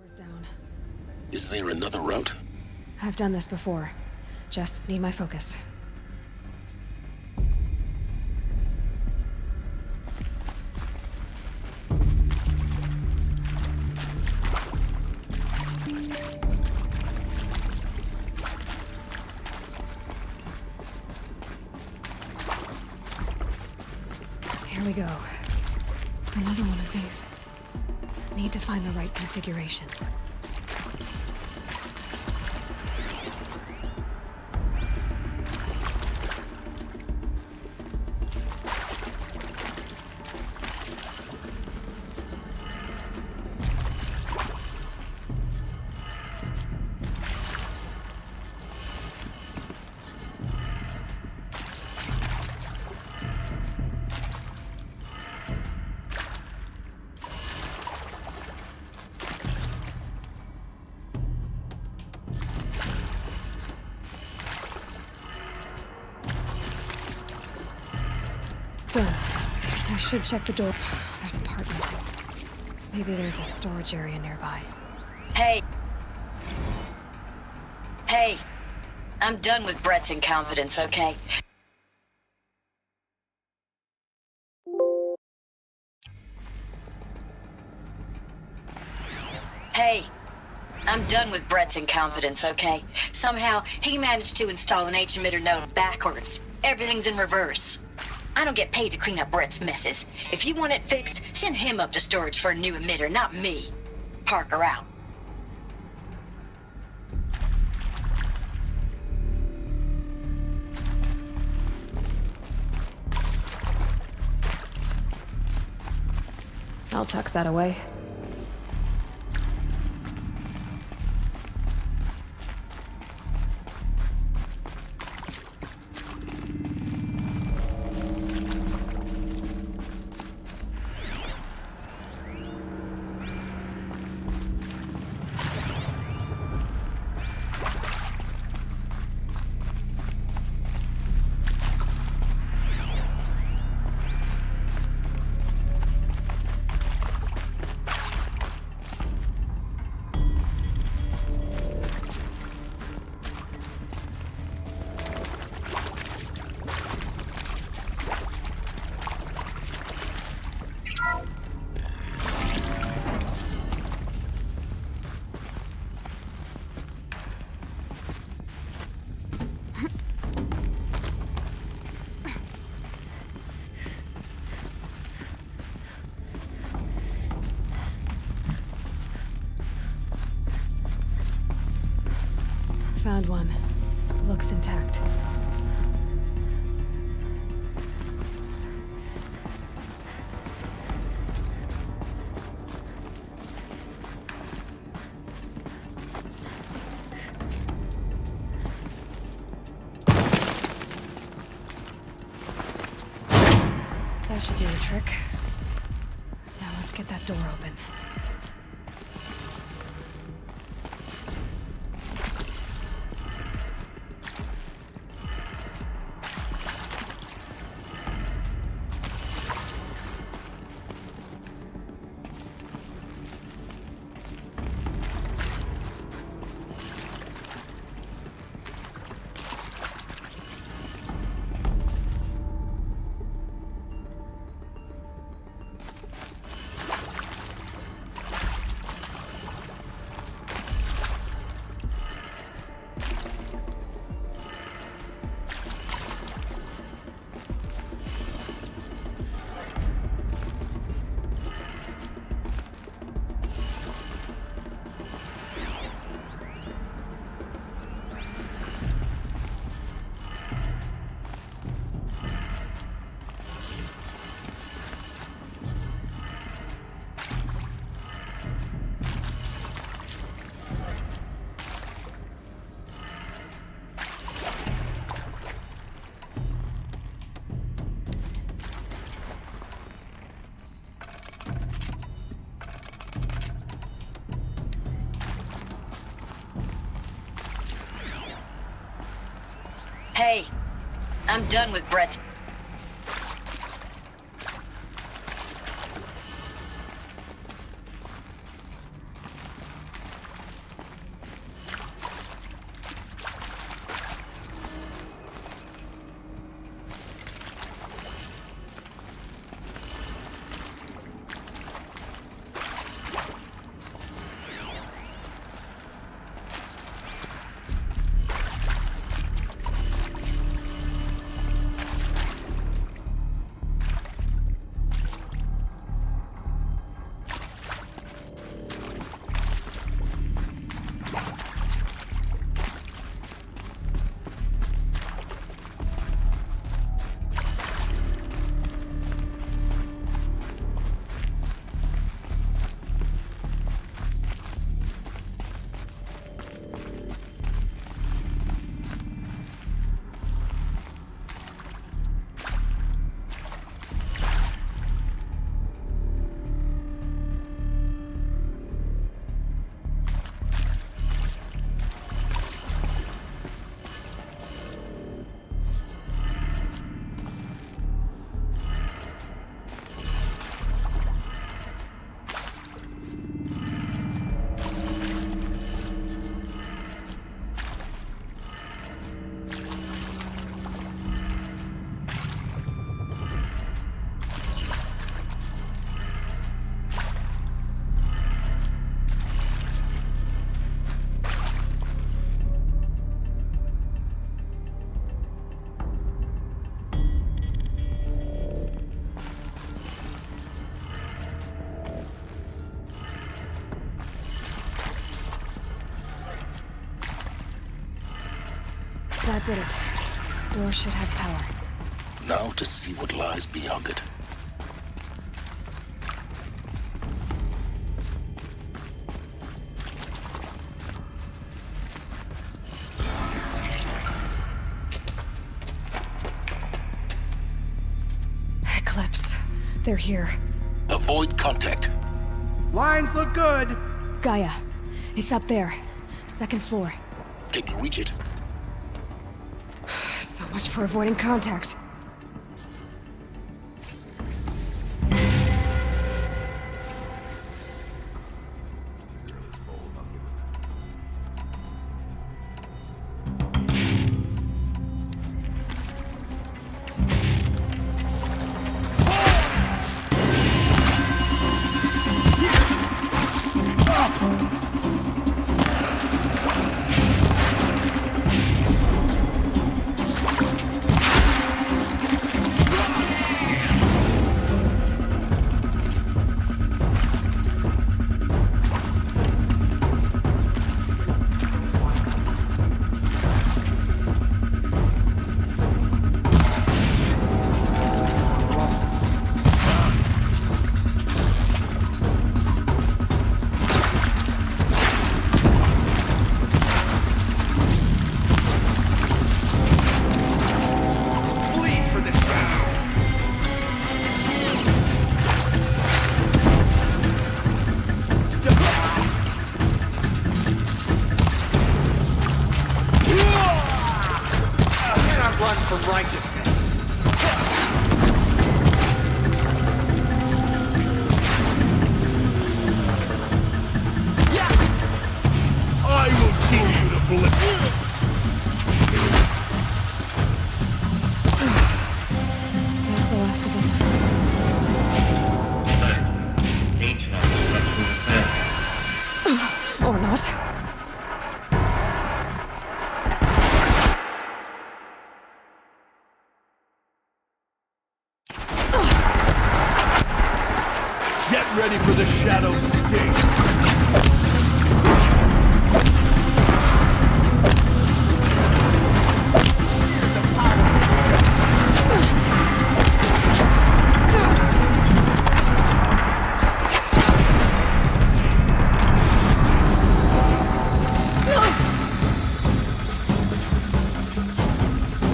Power's down. Is there another route? I've done this before. Just need my focus. Here we go. Another one of these. Need to find the right configuration. Done. I should check the door. There's a part missing. Maybe there's a storage area nearby. Hey. Hey. I'm done with Brett's incompetence, okay? Hey. I'm done with Brett's incompetence, okay? Somehow, he managed to install an H-emitter node backwards. Everything's in reverse. I don't get paid to clean up Brett's messes. If you want it fixed, send him up to storage for a new emitter, not me. Parker out. I'll tuck that away. Found one. Looks intact. That should do the trick. Now let's get that door open. Hey, I'm done with Brett's. That did it. Door should have power. Now to see what lies beyond it. Eclipse. They're here. Avoid contact. Lines look good. Gaia. It's up there. Second floor. Can you reach it? So much for avoiding contact. run from righteousness. I will teach you to believe. That's the last of them. Or not. Get ready for the shadow sting.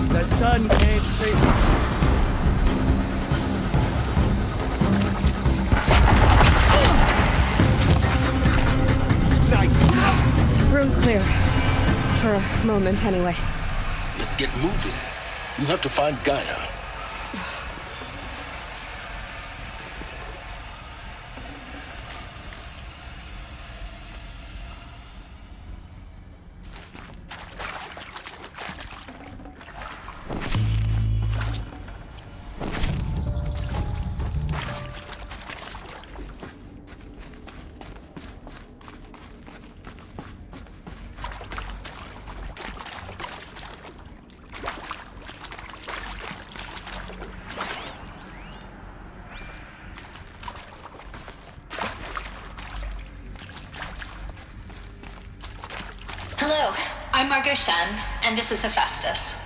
The sun can't save us. Room's clear. For a moment, anyway. Then get moving. You have to find Gaia. Hello, I'm Margot Shen, and this is Hephaestus.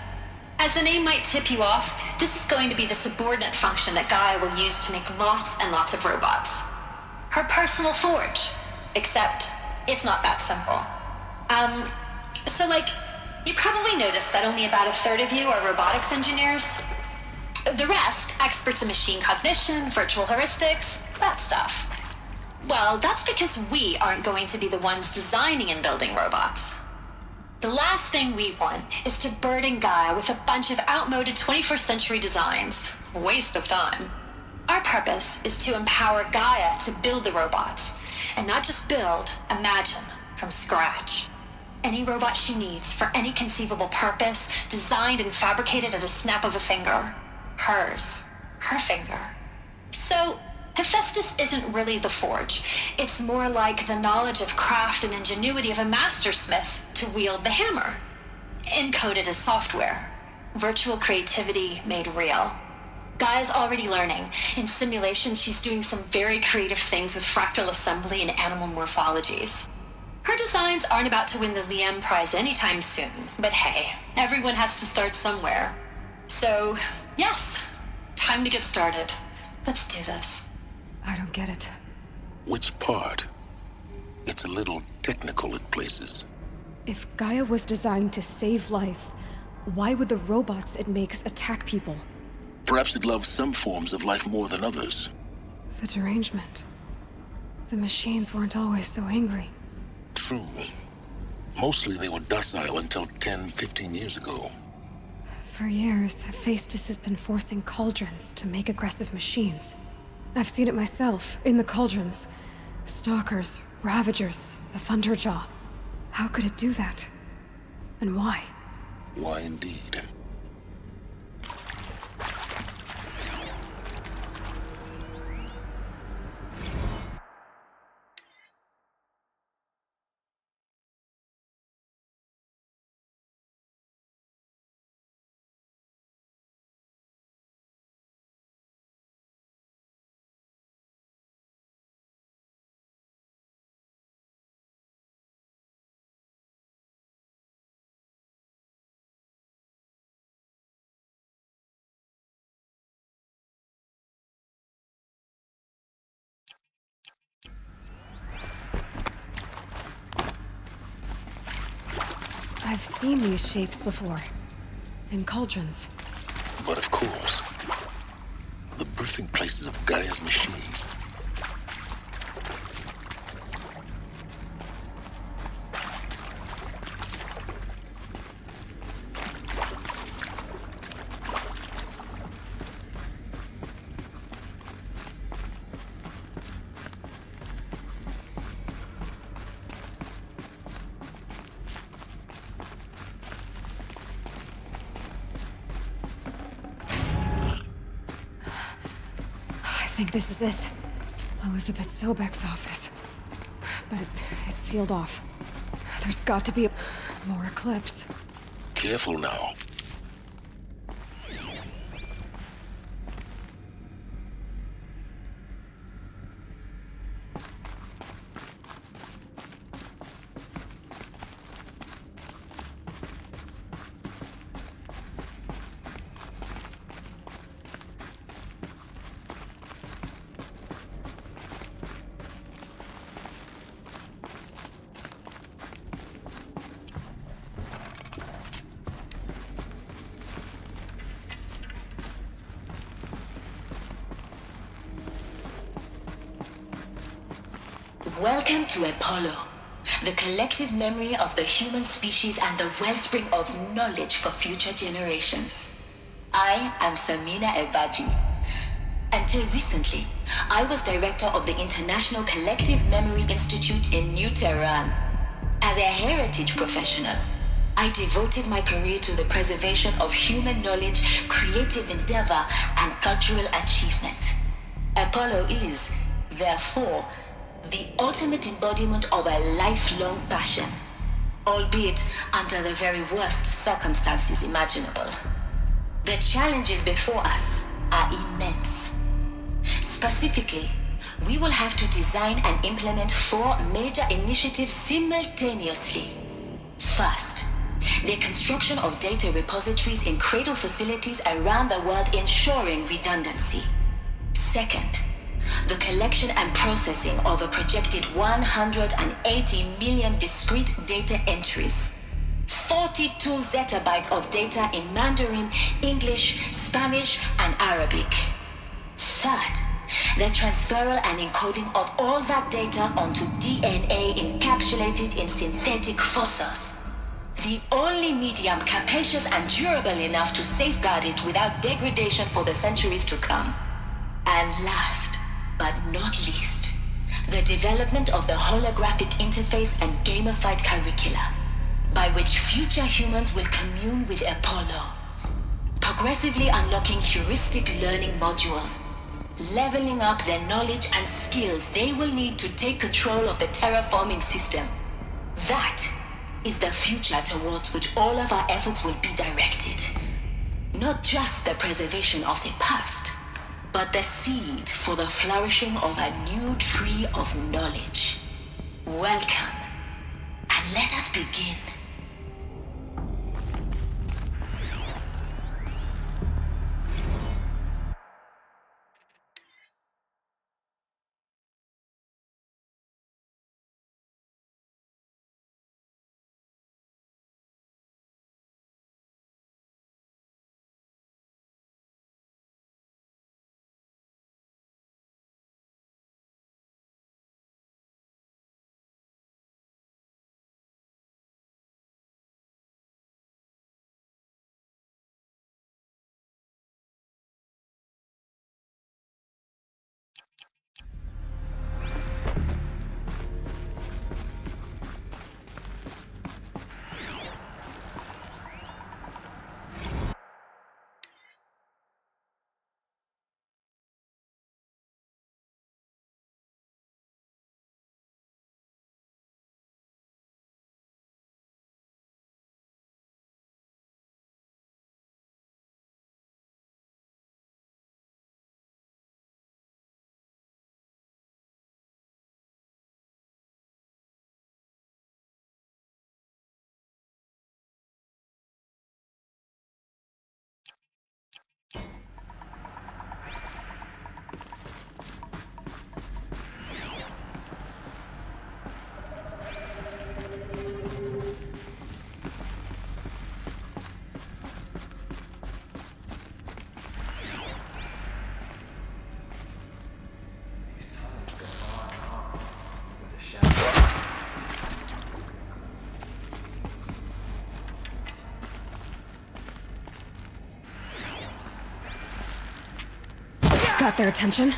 As the name might tip you off, this is going to be the subordinate function that Gaia will use to make lots and lots of robots. Her personal forge. Except, it's not that simple. You probably noticed that only about a third of you are robotics engineers. The rest, experts in machine cognition, virtual heuristics, that stuff. Well, that's because we aren't going to be the ones designing and building robots. The last thing we want is to burden Gaia with a bunch of outmoded 21st century designs. Waste of time. Our purpose is to empower Gaia to build the robots, and not just build, imagine, from scratch. Any robot she needs for any conceivable purpose, designed and fabricated at a snap of a finger. Hers. Her finger. So, Hephaestus isn't really the forge. It's more like the knowledge of craft and ingenuity of a mastersmith to wield the hammer. Encoded as software. Virtual creativity made real. Gaia's already learning. In simulations, she's doing some very creative things with fractal assembly and animal morphologies. Her designs aren't about to win the Liam Prize anytime soon, but hey, everyone has to start somewhere. So, yes, time to get started. Let's do this. I don't get it. Which part? It's a little technical in places. If Gaia was designed to save life, why would the robots it makes attack people? Perhaps it loves some forms of life more than others. The derangement. The machines weren't always so angry. True. Mostly they were docile until 10, 15 years ago. For years, Hephaestus has been forcing cauldrons to make aggressive machines. I've seen it myself, in the cauldrons. Stalkers, Ravagers, the Thunderjaw. How could it do that? And why? Why indeed? I've seen these shapes before. In cauldrons. But of course, the birthing places of Gaia's machines. think this is it. Elizabeth Sobek's office. But it's sealed off. There's got to be more eclipse. Careful now. Welcome to Apollo, the collective memory of the human species and the wellspring of knowledge for future generations. I am Samina Ebaji. Until recently, I was director of the International Collective Memory Institute in New Tehran. As a heritage professional, I devoted my career to the preservation of human knowledge, creative endeavor, and cultural achievement. Apollo is, therefore, the ultimate embodiment of a lifelong passion, albeit under the very worst circumstances imaginable. The challenges before us are immense. Specifically, we will have to design and implement 4 major initiatives simultaneously. First, the construction of data repositories in cradle facilities around the world, ensuring redundancy. Second, the collection and processing of a projected 180 million discrete data entries, 42 zettabytes of data in Mandarin, English, Spanish, and Arabic. Third, the transferal and encoding of all that data onto DNA encapsulated in synthetic fossils, the only medium capacious and durable enough to safeguard it without degradation for the centuries to come. And last, but not least, the development of the holographic interface and gamified curricula, by which future humans will commune with Apollo, progressively unlocking heuristic learning modules, leveling up their knowledge and skills they will need to take control of the terraforming system. That is the future towards which all of our efforts will be directed. Not just the preservation of the past, but the seed for the flourishing of a new tree of knowledge. Welcome, and let us begin. Got their attention.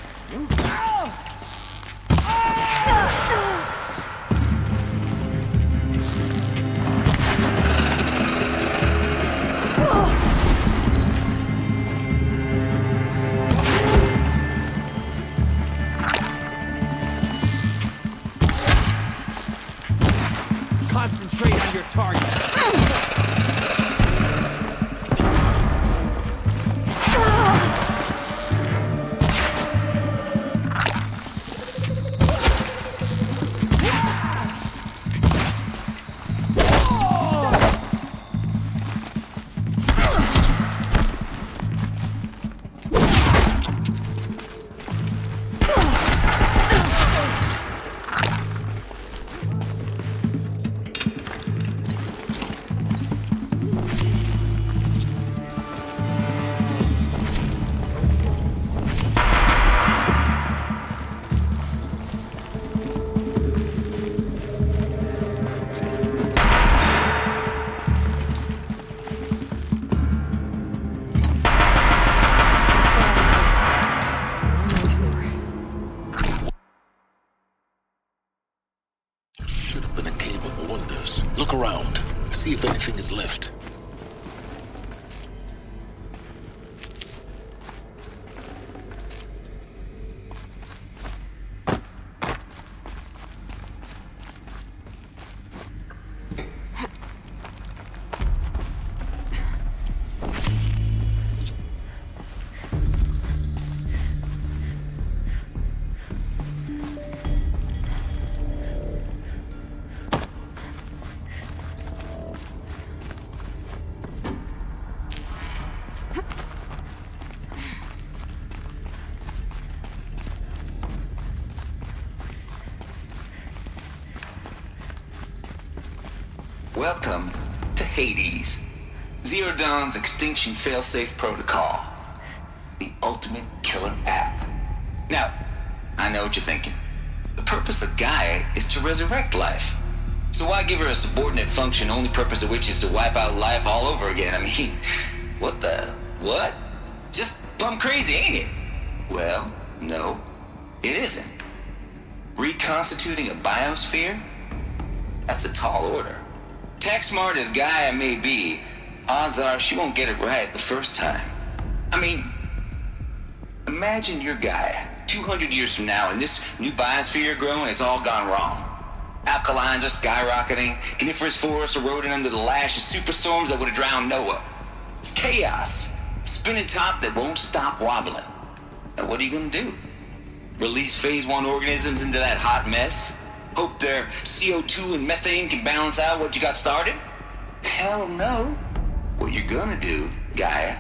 if anything is left. Welcome to Hades, Zero Dawn's extinction failsafe protocol, the ultimate killer app. Now, I know what you're thinking. The purpose of Gaia is to resurrect life. So why give her a subordinate function, only purpose of which is to wipe out life all over again? I mean, what? Just plumb crazy, ain't it? Well, no, it isn't. Reconstituting a biosphere? That's a tall order. Tech smart as Gaia may be, odds are she won't get it right the first time. I mean, imagine you're Gaia, 200 years from now, and this new biosphere you're growing, it's all gone wrong. Alkalines are skyrocketing, coniferous forests eroding under the lash of superstorms that would have drowned Noah. It's chaos, spinning top that won't stop wobbling. Now what are you gonna do? Release phase 1 organisms into that hot mess? Hope their CO2 and methane can balance out what you got started? Hell no. What you're gonna do, Gaia,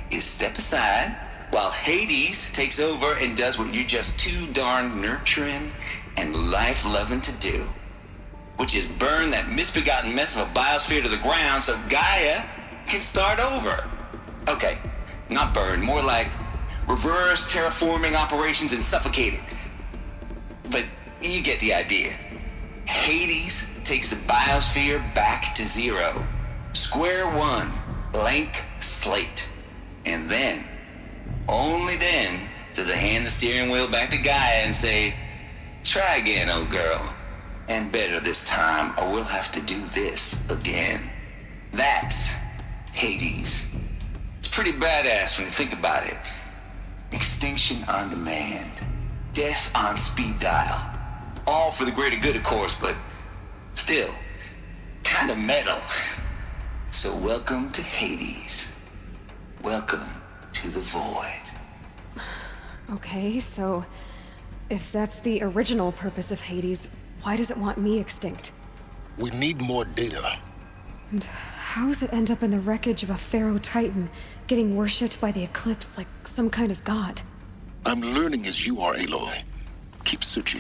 is step aside while Hades takes over and does what you're just too darn nurturing and life-loving to do, which is burn that misbegotten mess of a biosphere to the ground so Gaia can start over. Okay, not burn, more like reverse terraforming operations and suffocate it. But you get the idea. Hades takes the biosphere back to zero. Square one, blank slate. And then, only then, does it hand the steering wheel back to Gaia and say, try again, old girl. And better this time, or we'll have to do this again. That's Hades. It's pretty badass when you think about it. Extinction on demand. Death on speed dial. All for the greater good, of course, but still, kind of metal. So welcome to Hades. Welcome to the void. Okay, so if that's the original purpose of Hades, why does it want me extinct? We need more data. And how does it end up in the wreckage of a Pharaoh Titan, getting worshipped by the Eclipse like some kind of god? I'm learning as you are, Aloy. Keep searching.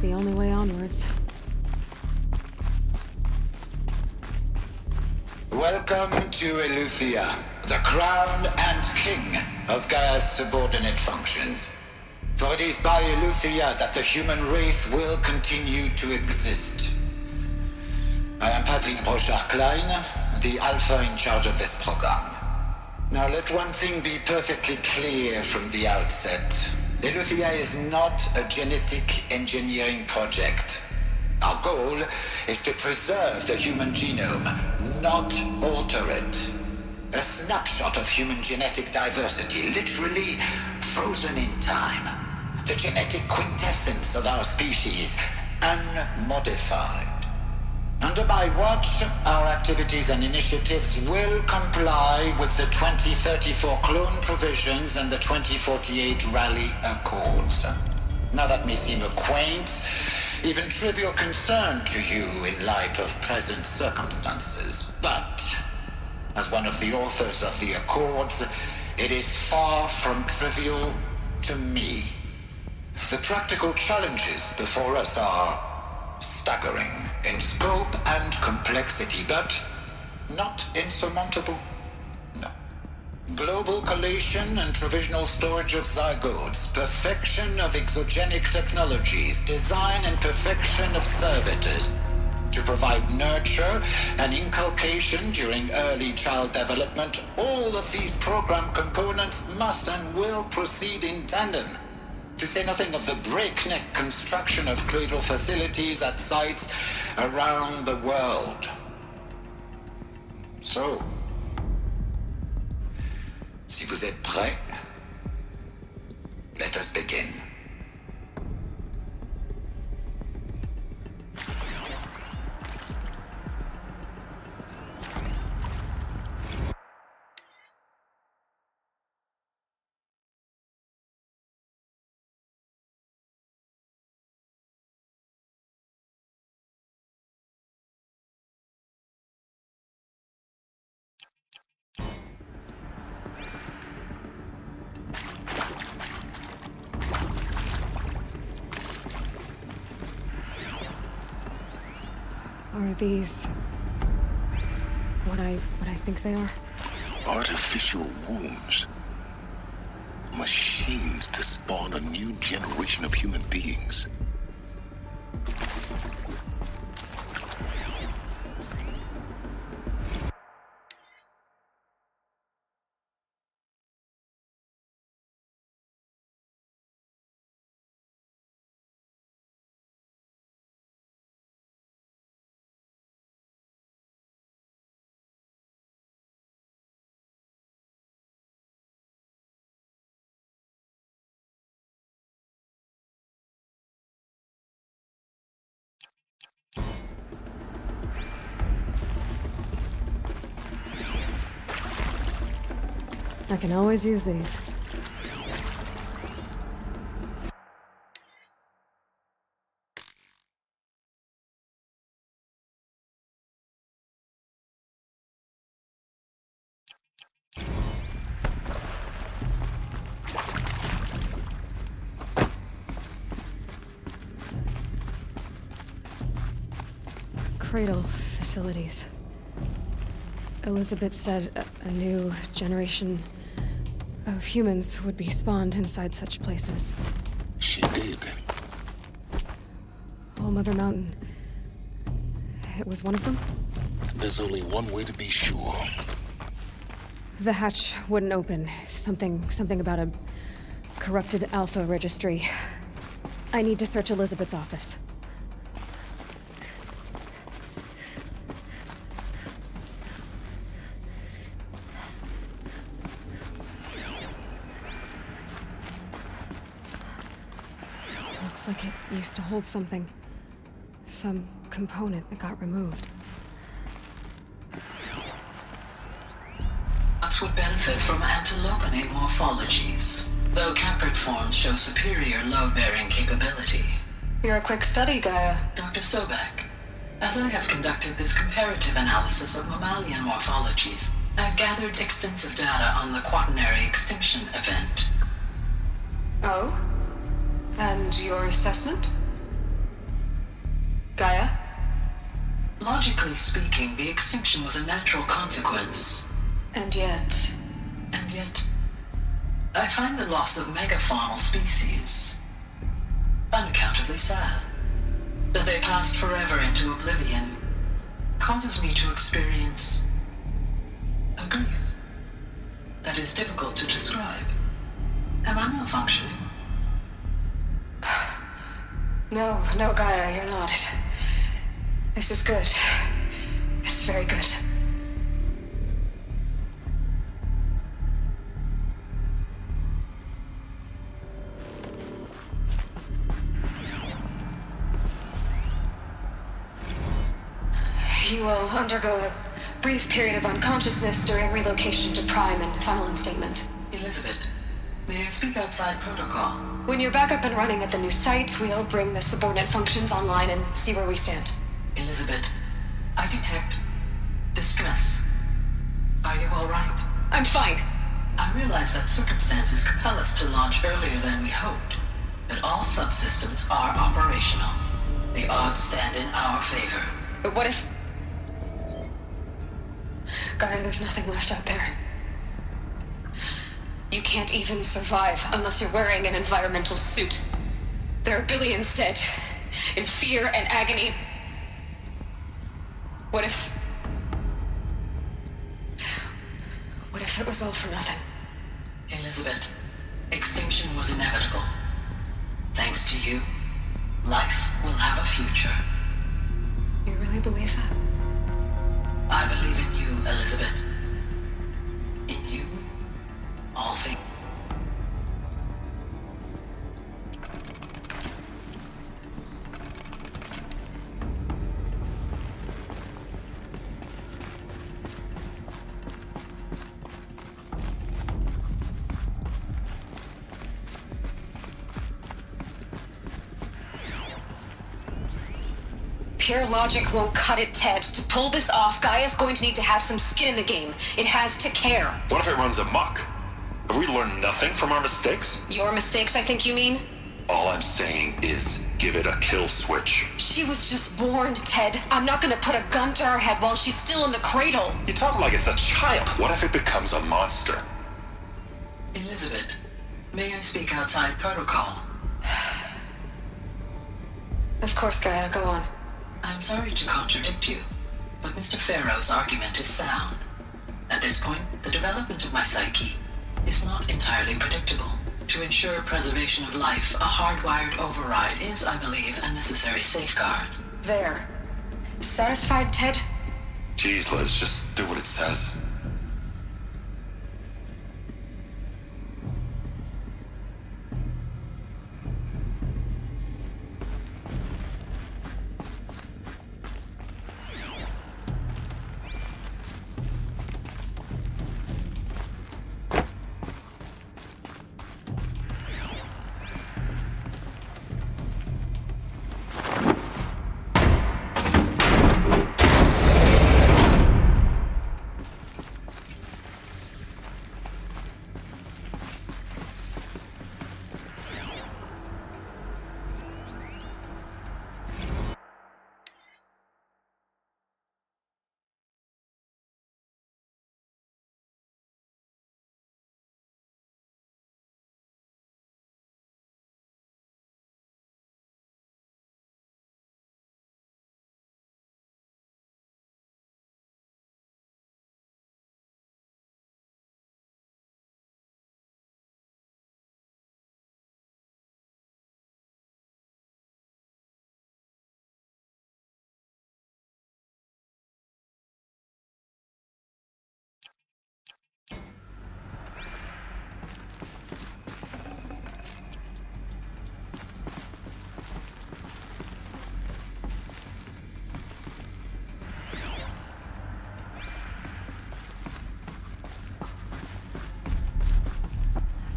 the only way onwards. Welcome to Eleuthia, the crown and king of Gaia's subordinate functions. For it is by Eleuthia that the human race will continue to exist. I am Patrick Brochard-Klein, the Alpha in charge of this program. Now let one thing be perfectly clear from the outset. Eleuthia is not a genetic engineering project. Our goal is to preserve the human genome, not alter it. A snapshot of human genetic diversity, literally frozen in time. The genetic quintessence of our species, unmodified. Under my watch, our activities and initiatives will comply with the 2034 clone provisions and the 2048 Rally Accords. Now that may seem a quaint, even trivial concern to you in light of present circumstances, but as one of the authors of the Accords, it is far from trivial to me. The practical challenges before us are staggering in scope and complexity, but not insurmountable. No. Global collation and provisional storage of zygotes, perfection of exogenic technologies, design and perfection of servitors to provide nurture and inculcation during early child development. All of these program components must and will proceed in tandem. To say nothing of the breakneck construction of cradle facilities at sites around the world. So, si vous êtes prêts, let us begin. Are these what I think they are? Artificial wombs. Machines to spawn a new generation of human beings. I can always use these. Cradle facilities. Elizabeth said a new generation of humans would be spawned inside such places. She did. All Mother Mountain. It was one of them? There's only one way to be sure. The hatch wouldn't open. Something about a corrupted Alpha registry. I need to search Elizabeth's office. Looks like it used to hold something. Some component that got removed. Nuts would benefit from antilopenate morphologies, though caprid forms show superior load-bearing capability. You're a quick study, Gaia. Dr. Sobek, as I have conducted this comparative analysis of mammalian morphologies, I've gathered extensive data on the quaternary extinction event. Oh? And your assessment? Gaia? Logically speaking, the extinction was a natural consequence. And yet... And yet, I find the loss of megafaunal species unaccountably sad. That they passed forever into oblivion causes me to experience a grief that is difficult to describe. Am I malfunctioning? No, Gaia, you're not. This is good. It's very good. You will undergo a brief period of unconsciousness during relocation to Prime and final instatement. Elizabeth, may I speak outside protocol? When you're back up and running at the new site, we'll bring the subordinate functions online and see where we stand. Elizabeth, I detect distress. Are you all right? I'm fine. I realize that circumstances compel us to launch earlier than we hoped, but all subsystems are operational. The odds stand in our favor. But what if... Gaia, there's nothing left out there. You can't even survive unless you're wearing an environmental suit. There are billions dead, in fear and agony. What if it was all for nothing? Elizabeth, extinction was inevitable. Thanks to you, life will have a future. You really believe that? I believe in you, Elizabeth. In you, all things. Pure logic won't cut it, Ted. To pull this off, Gaia's going to need to have some skin in the game. It has to care. What if it runs amok? Have we learned nothing from our mistakes? Your mistakes, I think you mean? All I'm saying is give it a kill switch. She was just born, Ted. I'm not gonna put a gun to her head while she's still in the cradle. You talk like it's a child. What if it becomes a monster? Elizabeth, may I speak outside protocol? Of course, Gaia, go on. I'm sorry to contradict you, but Mr. Farrow's argument is sound. At this point, the development of my psyche is not entirely predictable. To ensure preservation of life, a hardwired override is, I believe, a necessary safeguard. There. Satisfied, Ted? Jeez, Liz, just do what it says.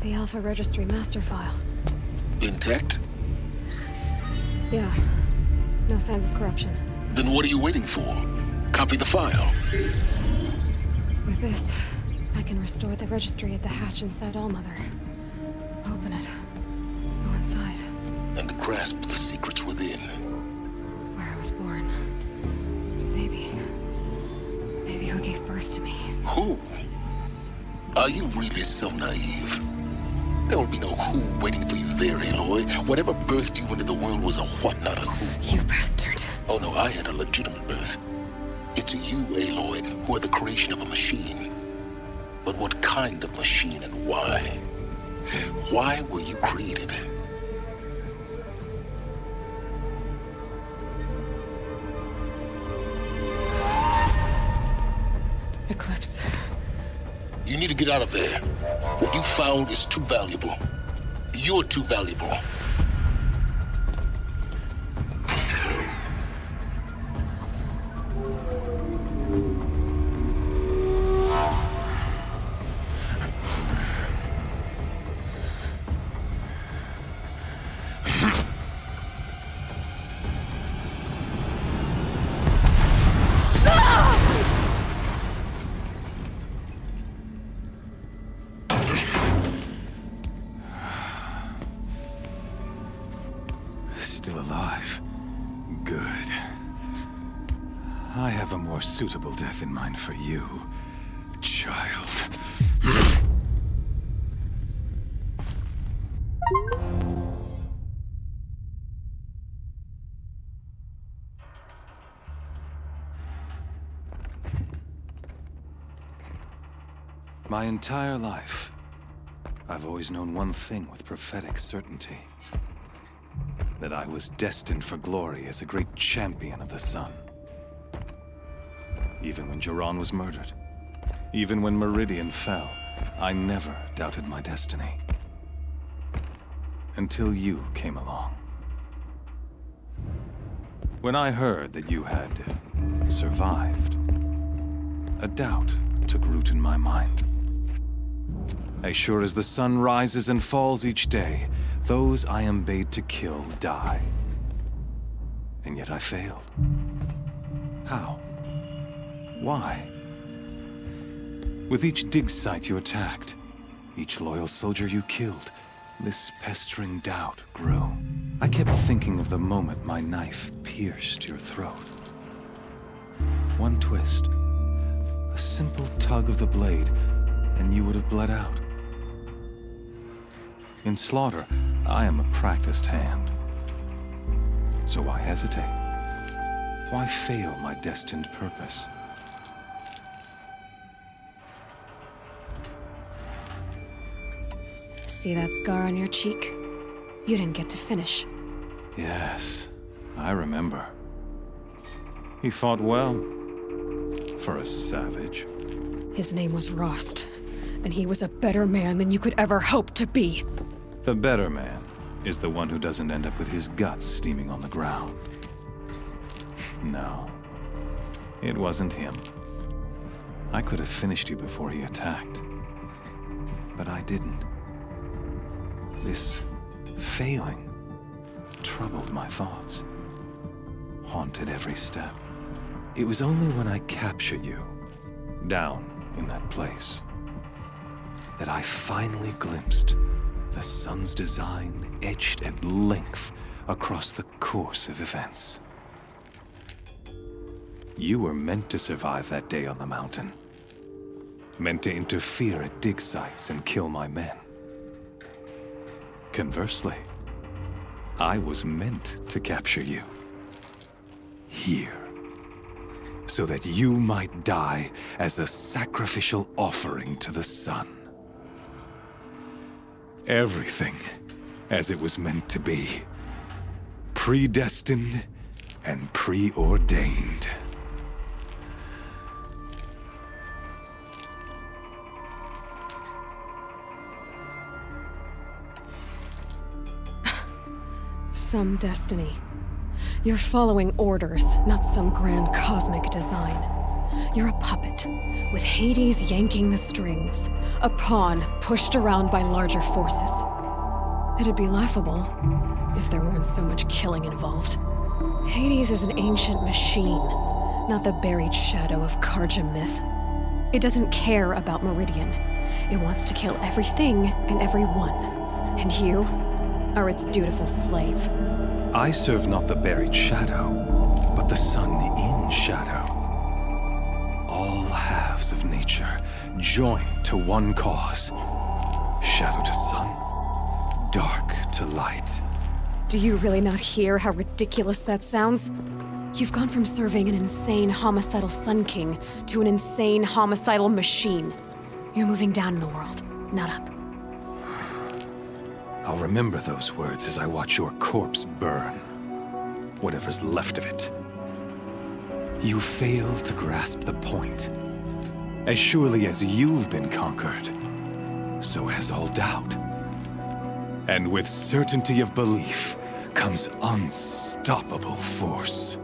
The Alpha Registry master file. Intact? Yeah. No signs of corruption. Then what are you waiting for? Copy the file. With this, I can restore the registry at the hatch inside Allmother. Open it. Go inside. And grasp the secrets within. Where are was born. Maybe who gave birth to me. Who? Are you really so naive? There will be no who waiting for you there, Aloy. Whatever birthed you into the world was a what, not a who. You bastard. Oh no, I had a legitimate birth. It's you, Aloy, who are the creation of a machine. But what kind of machine and why? Why were you created? Eclipse. You need to get out of there. What you found is too valuable. You're too valuable. Still alive. Good. I have a more suitable death in mind for you, child. My entire life, I've always known one thing with prophetic certainty. That I was destined for glory as a great champion of the sun. Even when Jiran was murdered, even when Meridian fell, I never doubted my destiny. Until you came along. When I heard that you had survived, a doubt took root in my mind. As sure as the sun rises and falls each day, those I am bade to kill die. And yet I failed. How? Why? With each dig site you attacked, each loyal soldier you killed, this pestering doubt grew. I kept thinking of the moment my knife pierced your throat. One twist, a simple tug of the blade, and you would have bled out. In slaughter, I am a practiced hand. So why hesitate? Why fail my destined purpose? See that scar on your cheek? You didn't get to finish. Yes, I remember. He fought well. For a savage. His name was Rost, and he was a better man than you could ever hope to be. The better man is the one who doesn't end up with his guts steaming on the ground. No, it wasn't him. I could have finished you before he attacked. But I didn't. This failing troubled my thoughts, haunted every step. It was only when I captured you, down in that place, that I finally glimpsed the sun's design etched at length across the course of events. You were meant to survive that day on the mountain. Meant to interfere at dig sites and kill my men. Conversely, I was meant to capture you. Here. So that you might die as a sacrificial offering to the sun. Everything as it was meant to be. Predestined and preordained. Some destiny. You're following orders, not some grand cosmic design. You're a puppet, with Hades yanking the strings. A pawn pushed around by larger forces. It'd be laughable if there weren't so much killing involved. Hades is an ancient machine, not the buried shadow of Karja myth. It doesn't care about Meridian. It wants to kill everything and everyone. And you are its dutiful slave. I serve not the buried shadow, but the sun in shadow. All halves of nature joined to one cause. Shadow to sun, dark to light. Do you really not hear how ridiculous that sounds? You've gone from serving an insane homicidal Sun King to an insane homicidal machine. You're moving down in the world, not up. I'll remember those words as I watch your corpse burn. Whatever's left of it. You fail to grasp the point. As surely as you've been conquered, so has all doubt. And with certainty of belief comes unstoppable force.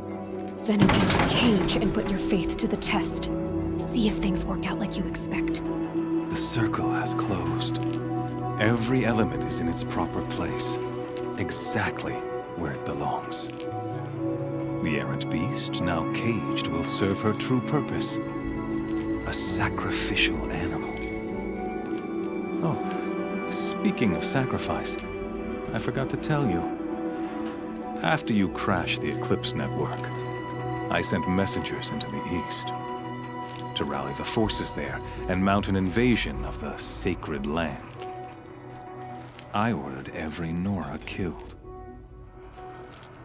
Then embrace the cage and put your faith to the test. See if things work out like you expect. The circle has closed. Every element is in its proper place, exactly where it belongs. The errant beast, now caged, will serve her true purpose. A sacrificial animal. Oh, speaking of sacrifice, I forgot to tell you. After you crashed the Eclipse network, I sent messengers into the east to rally the forces there and mount an invasion of the sacred land. I ordered every Nora killed.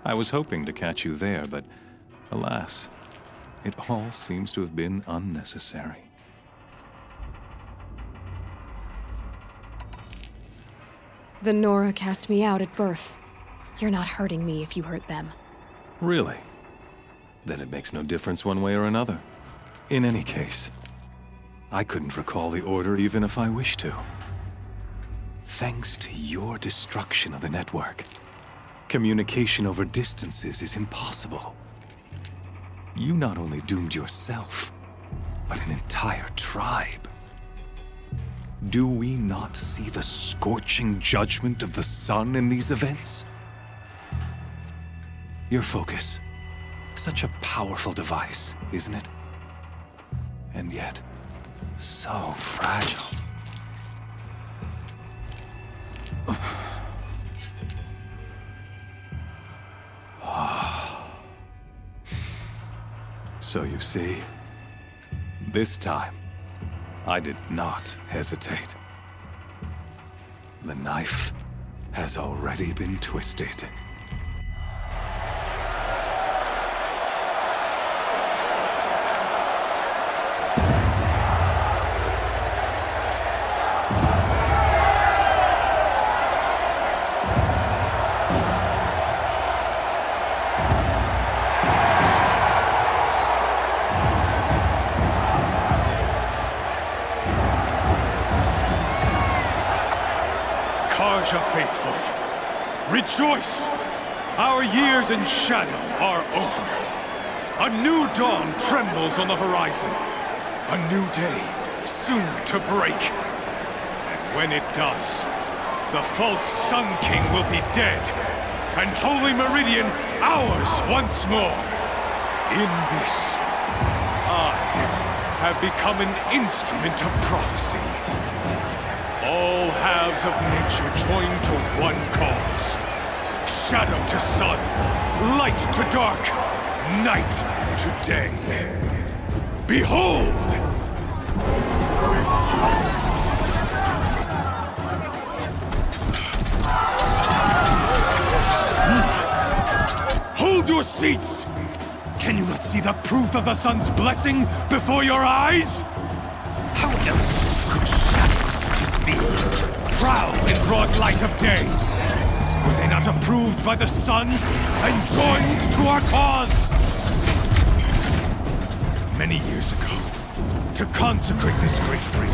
I was hoping to catch you there, but alas, it all seems to have been unnecessary. The Nora cast me out at birth. You're not hurting me if you hurt them. Really? Then it makes no difference one way or another. In any case, I couldn't recall the order even if I wished to. Thanks to your destruction of the network, communication over distances is impossible. You not only doomed yourself, but an entire tribe. Do we not see the scorching judgment of the sun in these events? Your focus. Such a powerful device, isn't it? And yet, so fragile. So you see, this time, I did not hesitate. The knife has already been twisted. Faithful, rejoice! Our years in shadow are over. A new dawn trembles on the horizon. A new day soon to break. And when it does, the false Sun King will be dead, and Holy Meridian ours once more. In this, I have become an instrument of prophecy. All halves of nature joined to one cause. Shadow to sun, light to dark, night to day. Behold! Hold your seats! Can you not see the proof of the sun's blessing before your eyes? How else could shadows such as these prowl in broad light of day? Were they not approved by the sun and joined to our cause? Many years ago, to consecrate this great ring,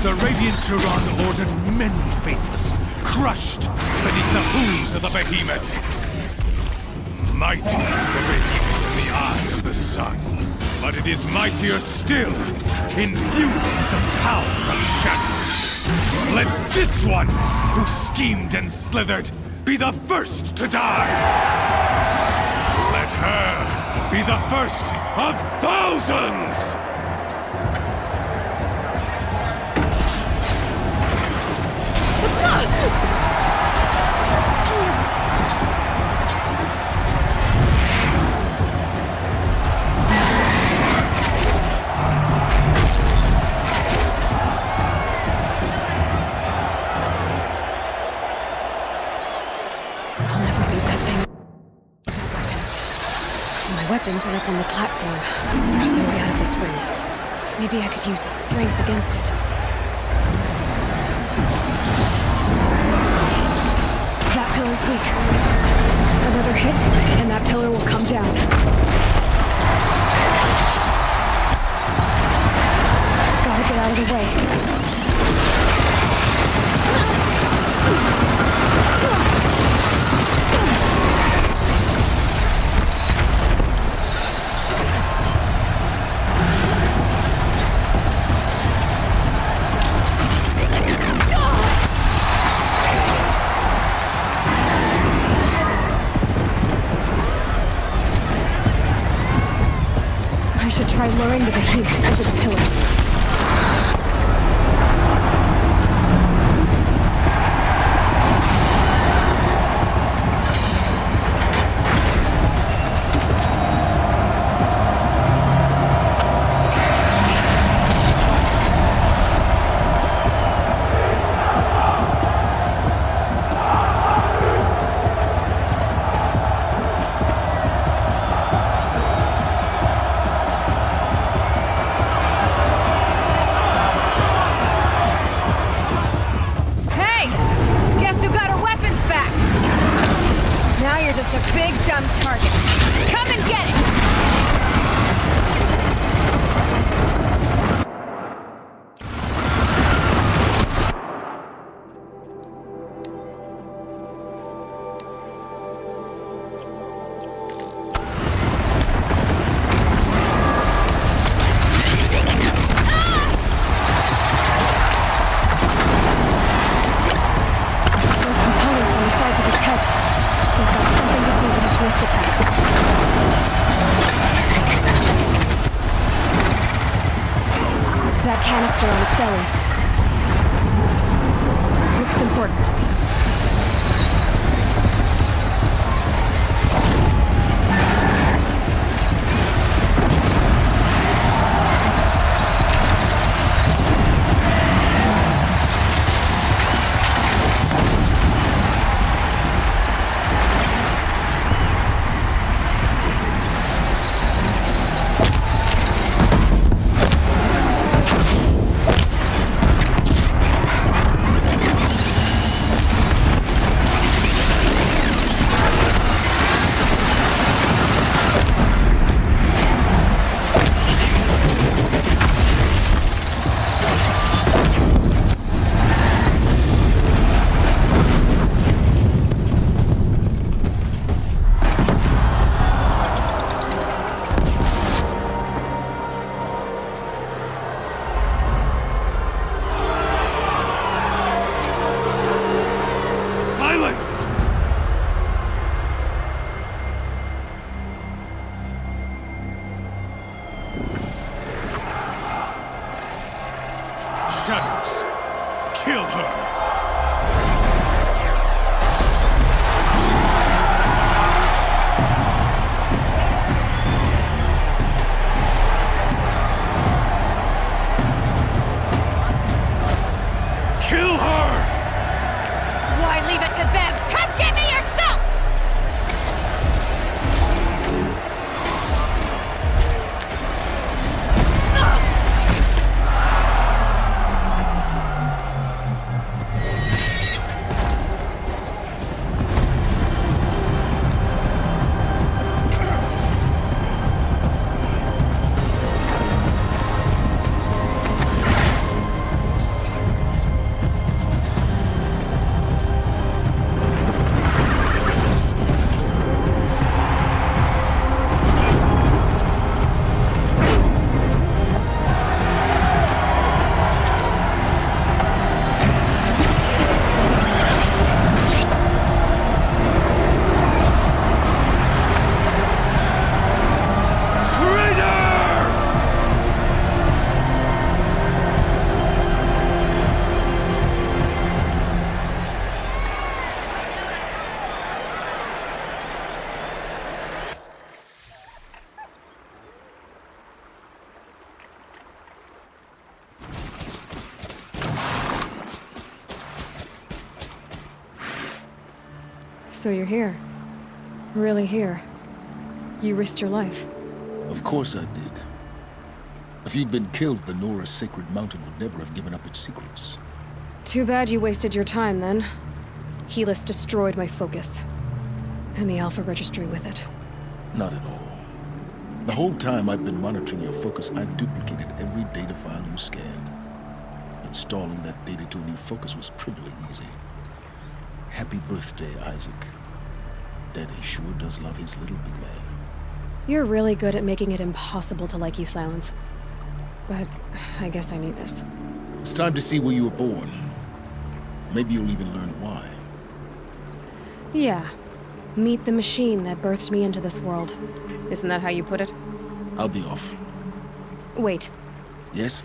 the Radiant Tyrann ordered many faithless, crushed beneath the hooves of the behemoth. Mighty is the radiance in the eye of the sun, but it is mightier still, infused with the power of shadow. Let this one, who schemed and slithered, be the first to die! Let her be the first of thousands! weapons are up on the platform. There's no way out of this room. Maybe I could use its strength against it. That pillar's weak. Another hit, and that pillar will come down. Gotta get out of the way. I should try luring the behemoth into the pillars. Just a big, dumb target. Come and get it! Those components on the sides of its head. They've got something to do with his lift attacks. That canister on its belly. Looks important. Shadows, kill her! Kill her! Why leave it to them? Come get me yourself! So you're here. Really here. You risked your life. Of course I did. If you'd been killed, the Nora's sacred mountain would never have given up its secrets. Too bad you wasted your time, then. Helis destroyed my focus. And the Alpha Registry with it. Not at all. The whole time I've been monitoring your focus, I duplicated every data file you scanned. Installing that data to a new focus was trivially easy. Happy birthday, Isaac. Daddy sure does love his little big man. You're really good at making it impossible to like you, Silence. But I guess I need this. It's time to see where you were born. Maybe you'll even learn why. Yeah. Meet the machine that birthed me into this world. Isn't that how you put it? I'll be off. Wait. Yes?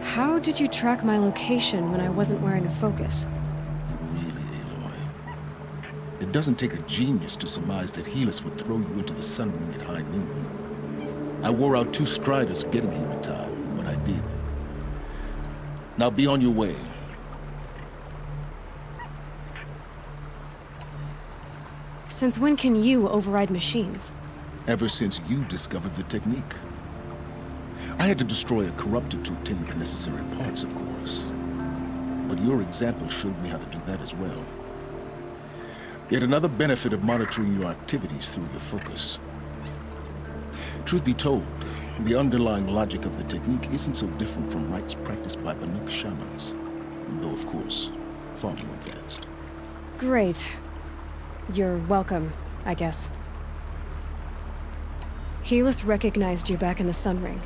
How did you track my location when I wasn't wearing a focus? Really, Aloy? It doesn't take a genius to surmise that Helis would throw you into the sun ring at high noon. I wore out 2 striders getting here in time, but I did. Now be on your way. Since when can you override machines? Ever since you discovered the technique. I had to destroy a corruptor to obtain the necessary parts, of course. But your example showed me how to do that as well. Yet another benefit of monitoring your activities through your focus. Truth be told, the underlying logic of the technique isn't so different from rites practiced by Banuk shamans. Though, of course, far more advanced. Great. You're welcome, I guess. Helis recognized you back in the Sun Ring.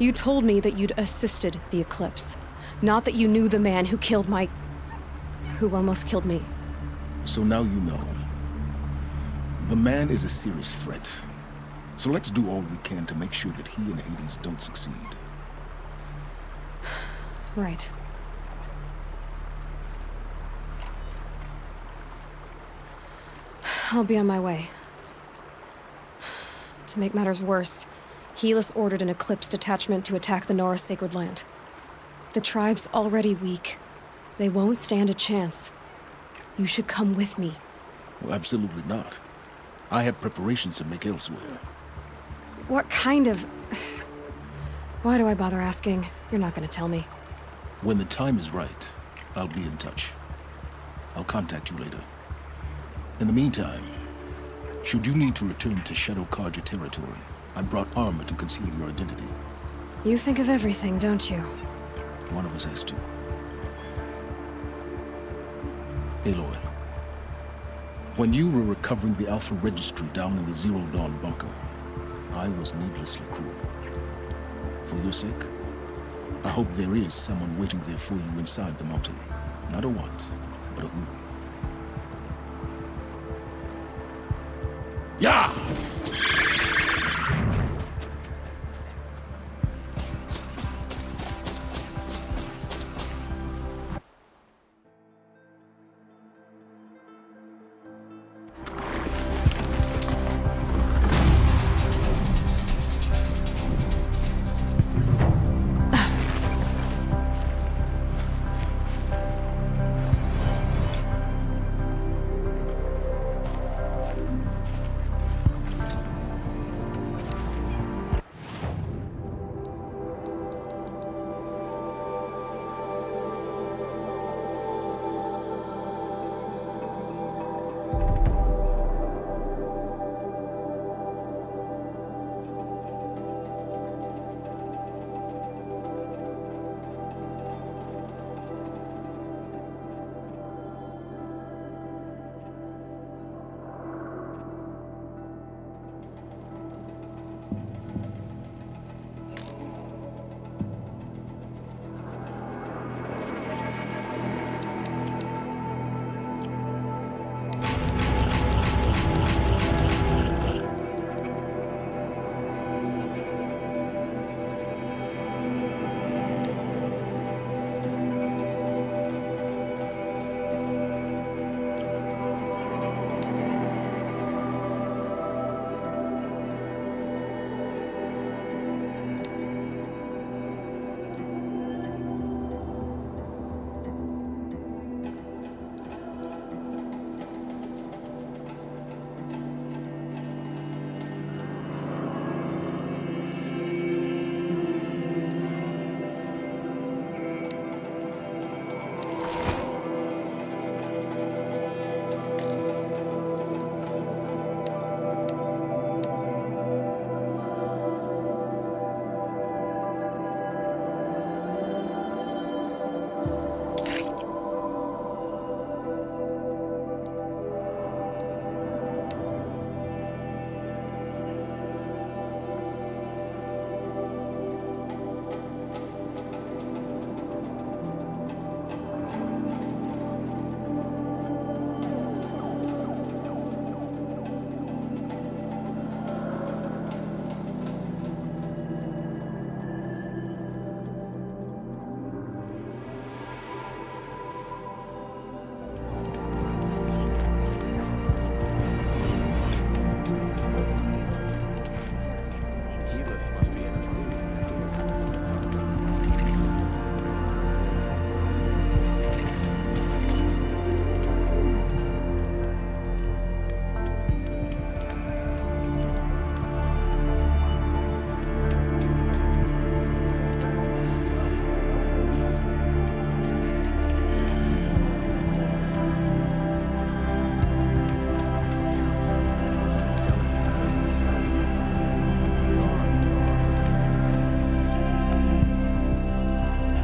You told me that you'd assisted the Eclipse. Not that you knew the man who killed who almost killed me. So now you know. The man is a serious threat. So let's do all we can to make sure that he and Hades don't succeed. Right. I'll be on my way. To make matters worse, Helis ordered an Eclipse detachment to attack the Nora Sacred Land. The tribe's already weak. They won't stand a chance. You should come with me. Well, absolutely not. I have preparations to make elsewhere. What kind of... Why do I bother asking? You're not gonna tell me. When the time is right, I'll be in touch. I'll contact you later. In the meantime, should you need to return to Shadow Karja territory, I brought armor to conceal your identity. You think of everything, don't you? One of us has to. Aloy, when you were recovering the Alpha Registry down in the Zero Dawn bunker, I was needlessly cruel. For your sake, I hope there is someone waiting there for you inside the mountain. Not a what, but a who. Yeah!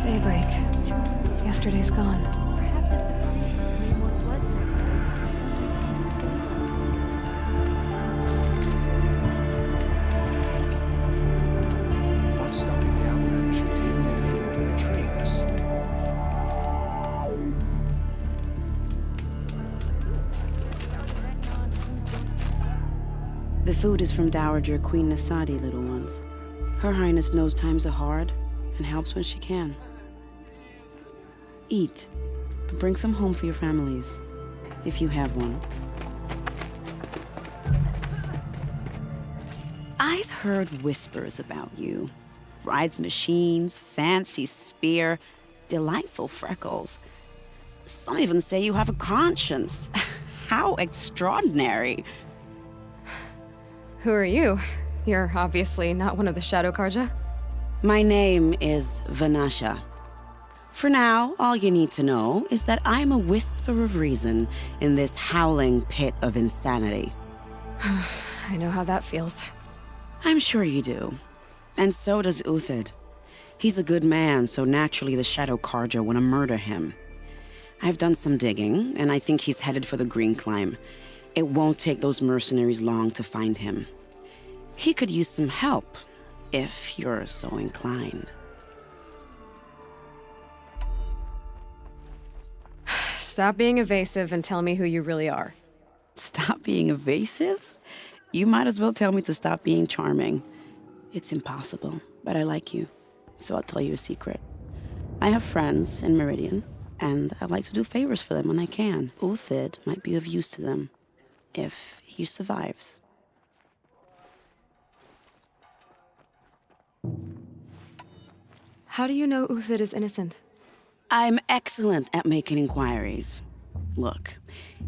Daybreak. Yesterday's gone. Perhaps if the priests made more blood sacrifices, the sun would find his favor. What's stopping the Outlanders from taking everything that betrayed us? The food is from Dowager Queen Nasadi, little ones. Her Highness knows times are hard and helps when she can. Eat, but bring some home for your families, if you have one. I've heard whispers about you. Rides machines, fancy spear, delightful freckles. Some even say you have a conscience. How extraordinary. Who are you? You're obviously not one of the Shadow Karja. My name is Vanasha. For now, all you need to know is that I'm a whisper of reason in this howling pit of insanity. I know how that feels. I'm sure you do. And so does Uthid. He's a good man, so naturally the Shadow Karja want to murder him. I've done some digging, and I think he's headed for the Green Climb. It won't take those mercenaries long to find him. He could use some help, if you're so inclined. Stop being evasive and tell me who you really are. Stop being evasive? You might as well tell me to stop being charming. It's impossible, but I like you, so I'll tell you a secret. I have friends in Meridian, and I like to do favors for them when I can. Uthid might be of use to them, if he survives. How do you know Uthid is innocent? I'm excellent at making inquiries. Look,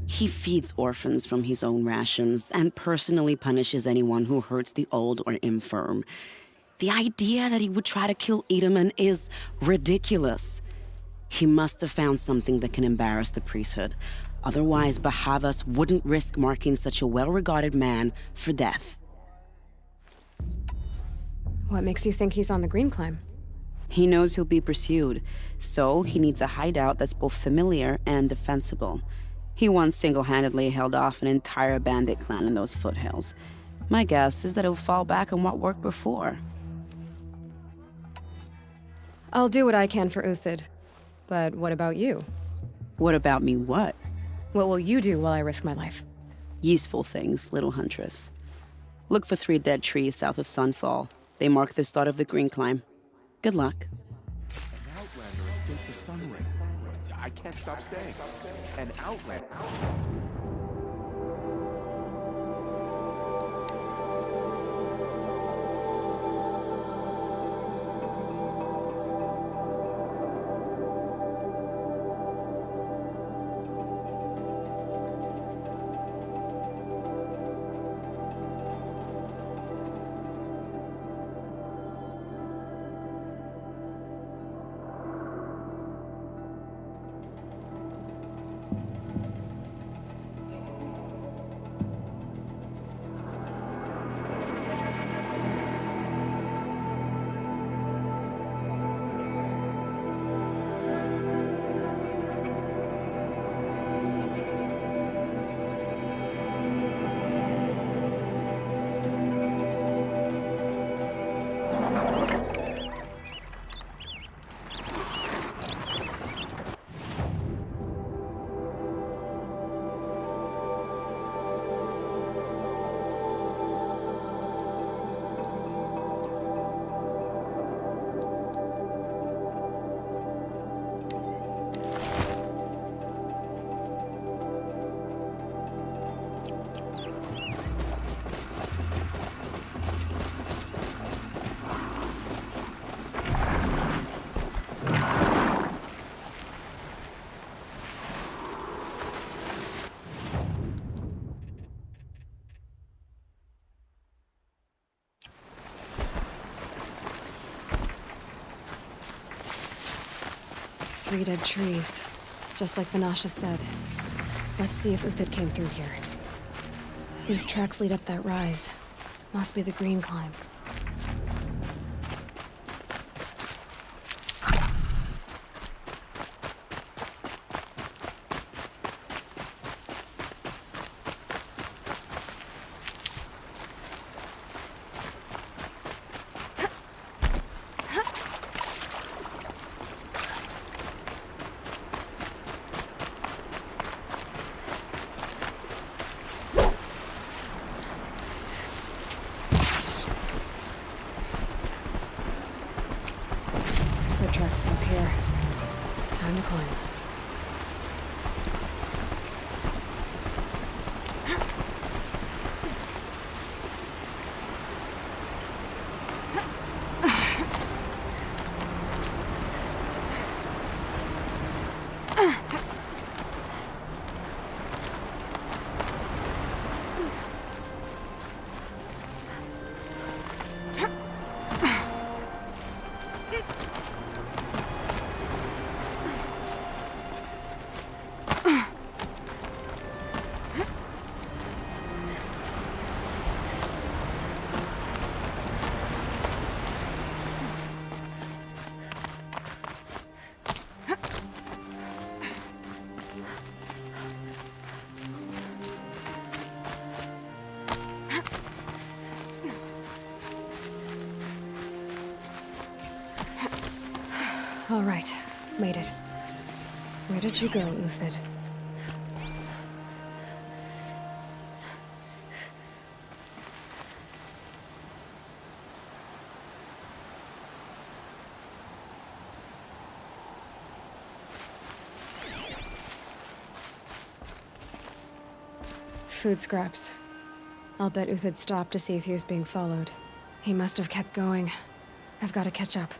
he feeds orphans from his own rations and personally punishes anyone who hurts the old or infirm. The idea that he would try to kill Edaman is ridiculous. He must have found something that can embarrass the priesthood. Otherwise, Bahavas wouldn't risk marking such a well-regarded man for death. What makes you think he's on the Green Climb? He knows he'll be pursued, so he needs a hideout that's both familiar and defensible. He once single-handedly held off an entire bandit clan in those foothills. My guess is that he'll fall back on what worked before. I'll do what I can for Uthid. But what about you? What about me what? What will you do while I risk my life? Useful things, little huntress. Look for 3 dead trees south of Sunfall. They mark the start of the Green Climb. Good luck. An Outlander escaped the Sun Ring. I can't stop saying. An Outlander. 3 dead trees, just like Vanasha said. Let's see if Uthid came through here. These tracks lead up that rise. Must be the green climb. Tracks up here. Time to climb. All right, made it. Where did you go, Uthid? Food scraps. I'll bet Uthid stopped to see if he was being followed. He must have kept going. I've got to catch up.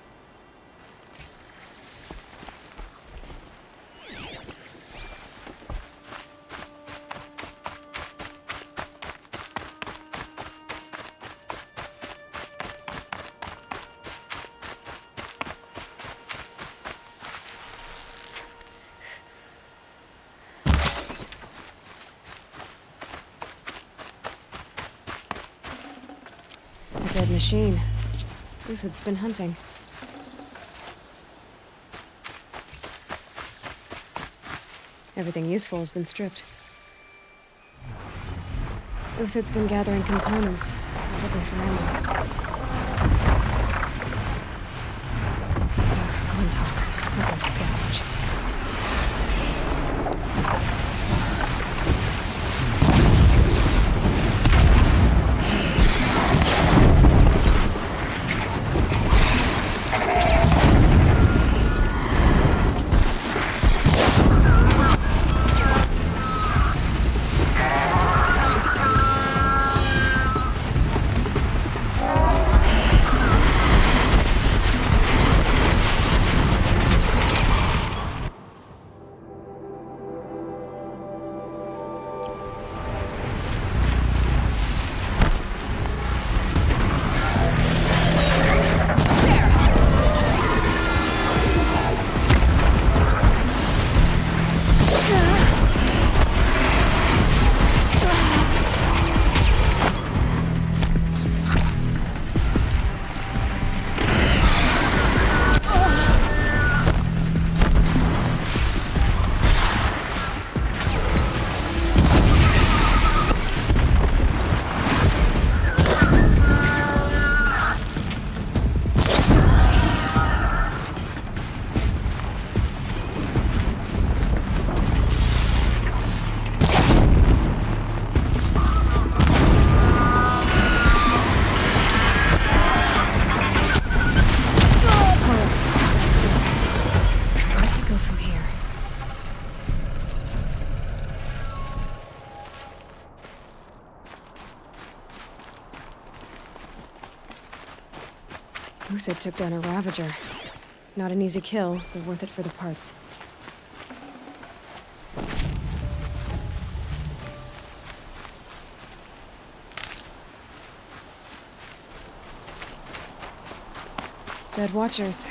A dead machine. Uthid's been hunting. Everything useful has been stripped. Uthid's been gathering components, probably for ammo. Glintox. We're going to scavenge. Uthid took down a Ravager. Not an easy kill, but worth it for the parts. Dead Watchers.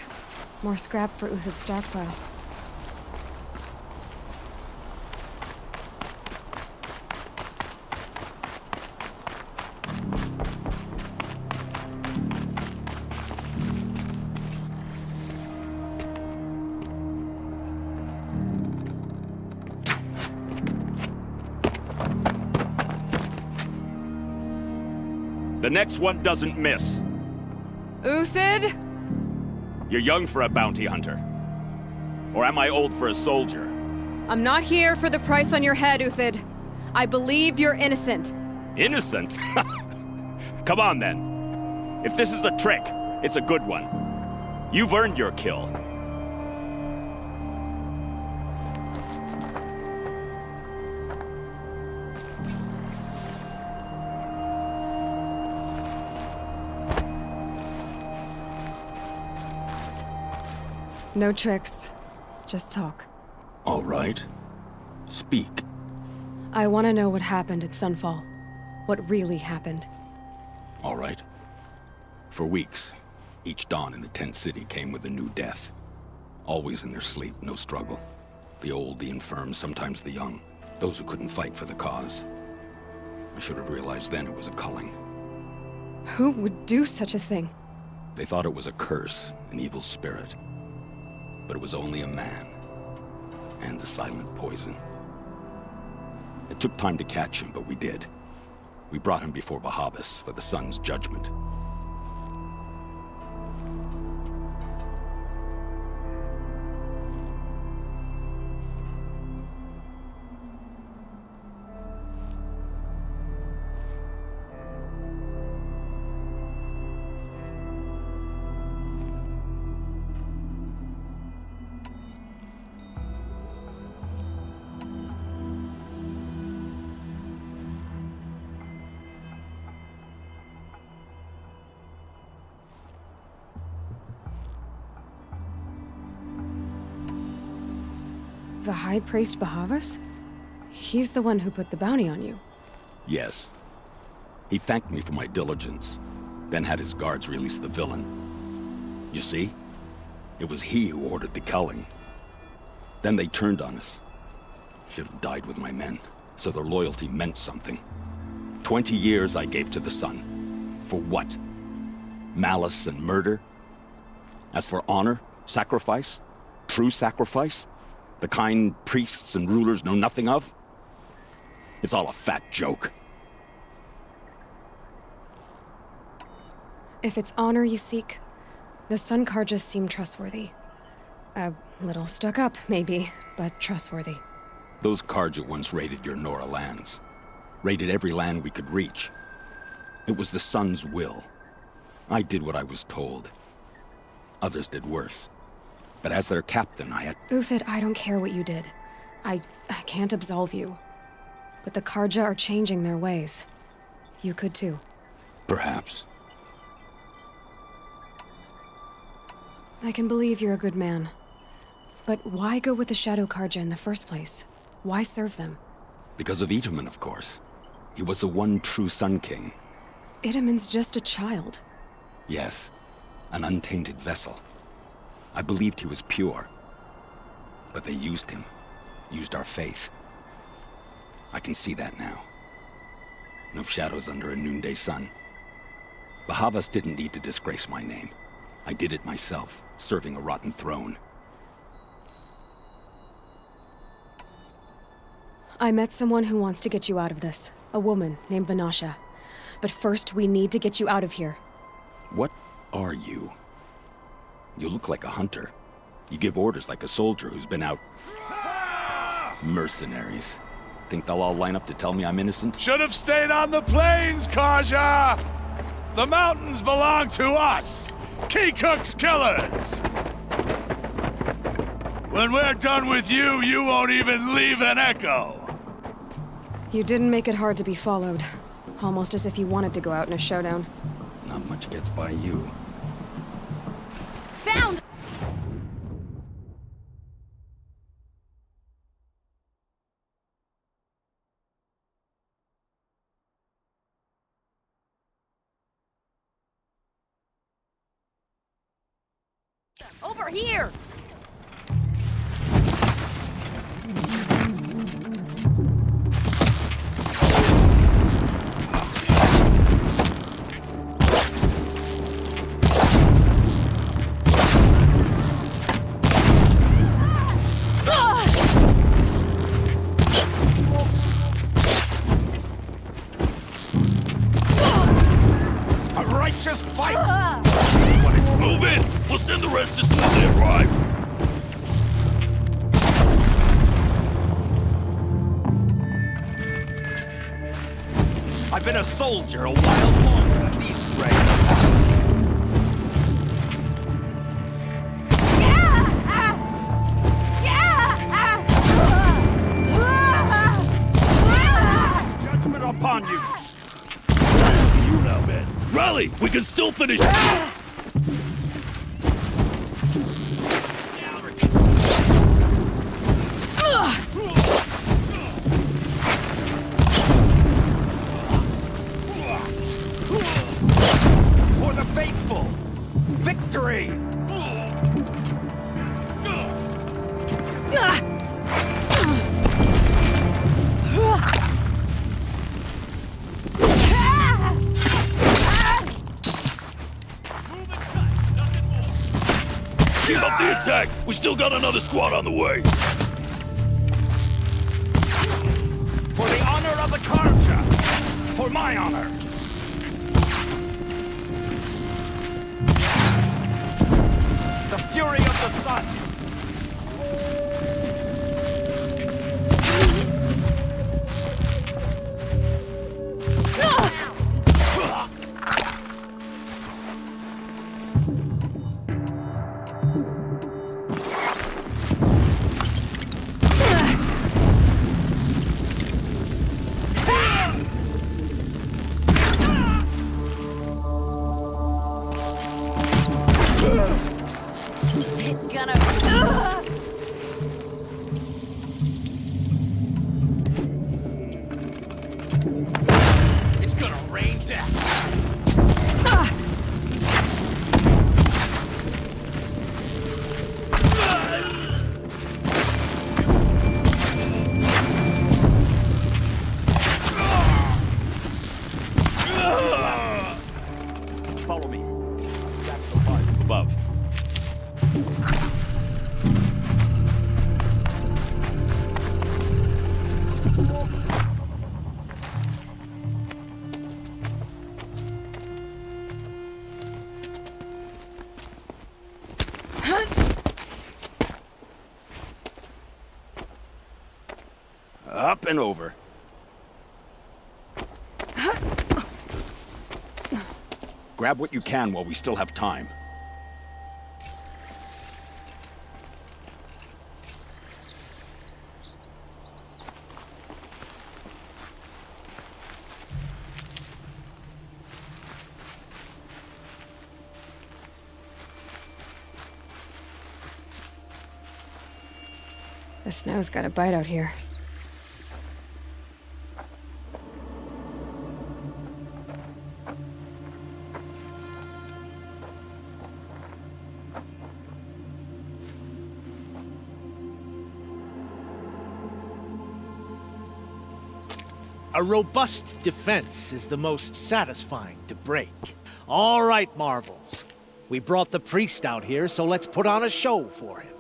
More scrap for Uthid's stockpile. The next one doesn't miss. Uthid? You're young for a bounty hunter. Or am I old for a soldier? I'm not here for the price on your head, Uthid. I believe you're innocent. Innocent? Come on, then. If this is a trick, it's a good one. You've earned your kill. No tricks. Just talk. All right. Speak. I want to know what happened at Sunfall. What really happened. All right. For weeks, each dawn in the tent city came with a new death. Always in their sleep, no struggle. The old, the infirm, sometimes the young. Those who couldn't fight for the cause. I should have realized then it was a culling. Who would do such a thing? They thought it was a curse, an evil spirit. But it was only a man. And a silent poison. It took time to catch him, but we did. We brought him before Bahavas for the sun's judgment. The High Priest Bahavas? He's the one who put the bounty on you. Yes. He thanked me for my diligence, then had his guards release the villain. You see? It was he who ordered the culling. Then they turned on us. Should have died with my men, so their loyalty meant something. 20 years I gave to the sun. For what? Malice and murder? As for honor, sacrifice, true sacrifice, the kind priests and rulers know nothing of? It's all a fat joke. If it's honor you seek, the Sun Karjas seem trustworthy. A little stuck up, maybe, but trustworthy. Those Karja once raided your Nora lands. Raided every land we could reach. It was the Sun's will. I did what I was told. Others did worse. But as their captain, I had... Uthid, I don't care what you did. I can't absolve you. But the Karja are changing their ways. You could too. Perhaps. I can believe you're a good man. But why go with the Shadow Karja in the first place? Why serve them? Because of Itaman, of course. He was the one true Sun King. Itaman's just a child. Yes. An untainted vessel. I believed he was pure. But they used him. Used our faith. I can see that now. No shadows under a noonday sun. Bahavas didn't need to disgrace my name. I did it myself, serving a rotten throne. I met someone who wants to get you out of this. A woman named Vanasha. But first, we need to get you out of here. What are you? You look like a hunter. You give orders like a soldier who's been out... Mercenaries. Think they'll all line up to tell me I'm innocent? Should have stayed on the plains, Kaja! The mountains belong to us! Keecook's killers! When we're done with you, you won't even leave an echo! You didn't make it hard to be followed. Almost as if you wanted to go out in a showdown. Not much gets by you. Found! Over here! rest as soon as they arrive. I've been a soldier a while longer than these rays. Judgment upon you. You now, man. Rally! We can still finish. For the faithful! Victory! Keep up the attack! We still got another squad on the way! For the honor of the Karja! For my honor! The fury of the sun! It's gonna... It's gonna rain death! Follow me. That's the part above. Up and over. Grab what you can while we still have time. The snow's got a bite out here. A robust defense is the most satisfying to break. All right, Marvels. We brought the priest out here, so let's put on a show for him.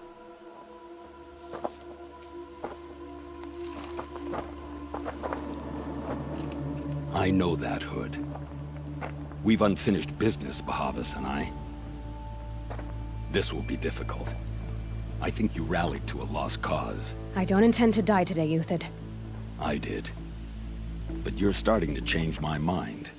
I know that, Hood. We've unfinished business, Bahavas and I. This will be difficult. I think you rallied to a lost cause. I don't intend to die today, Euthid. I did. But you're starting to change my mind.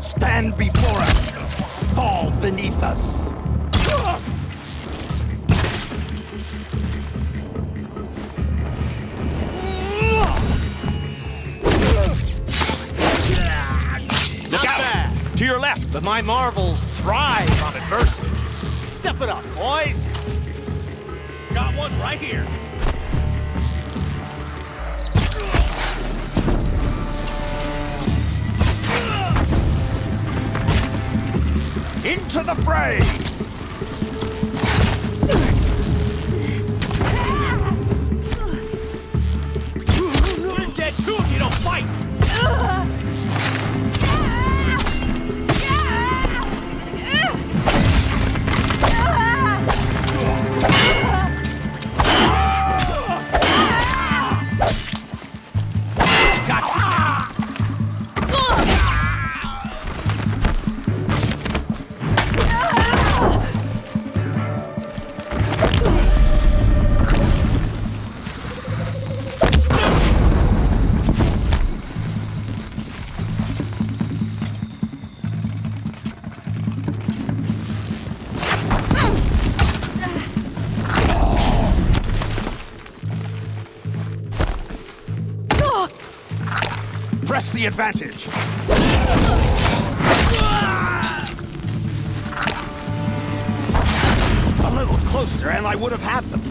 Stand before us! Fall beneath us! To your left! But my marvels thrive on adversity. Step it up, boys! Got one right here. Into the fray! You're dead too if you don't fight. Press the advantage! A little closer and I would have had them.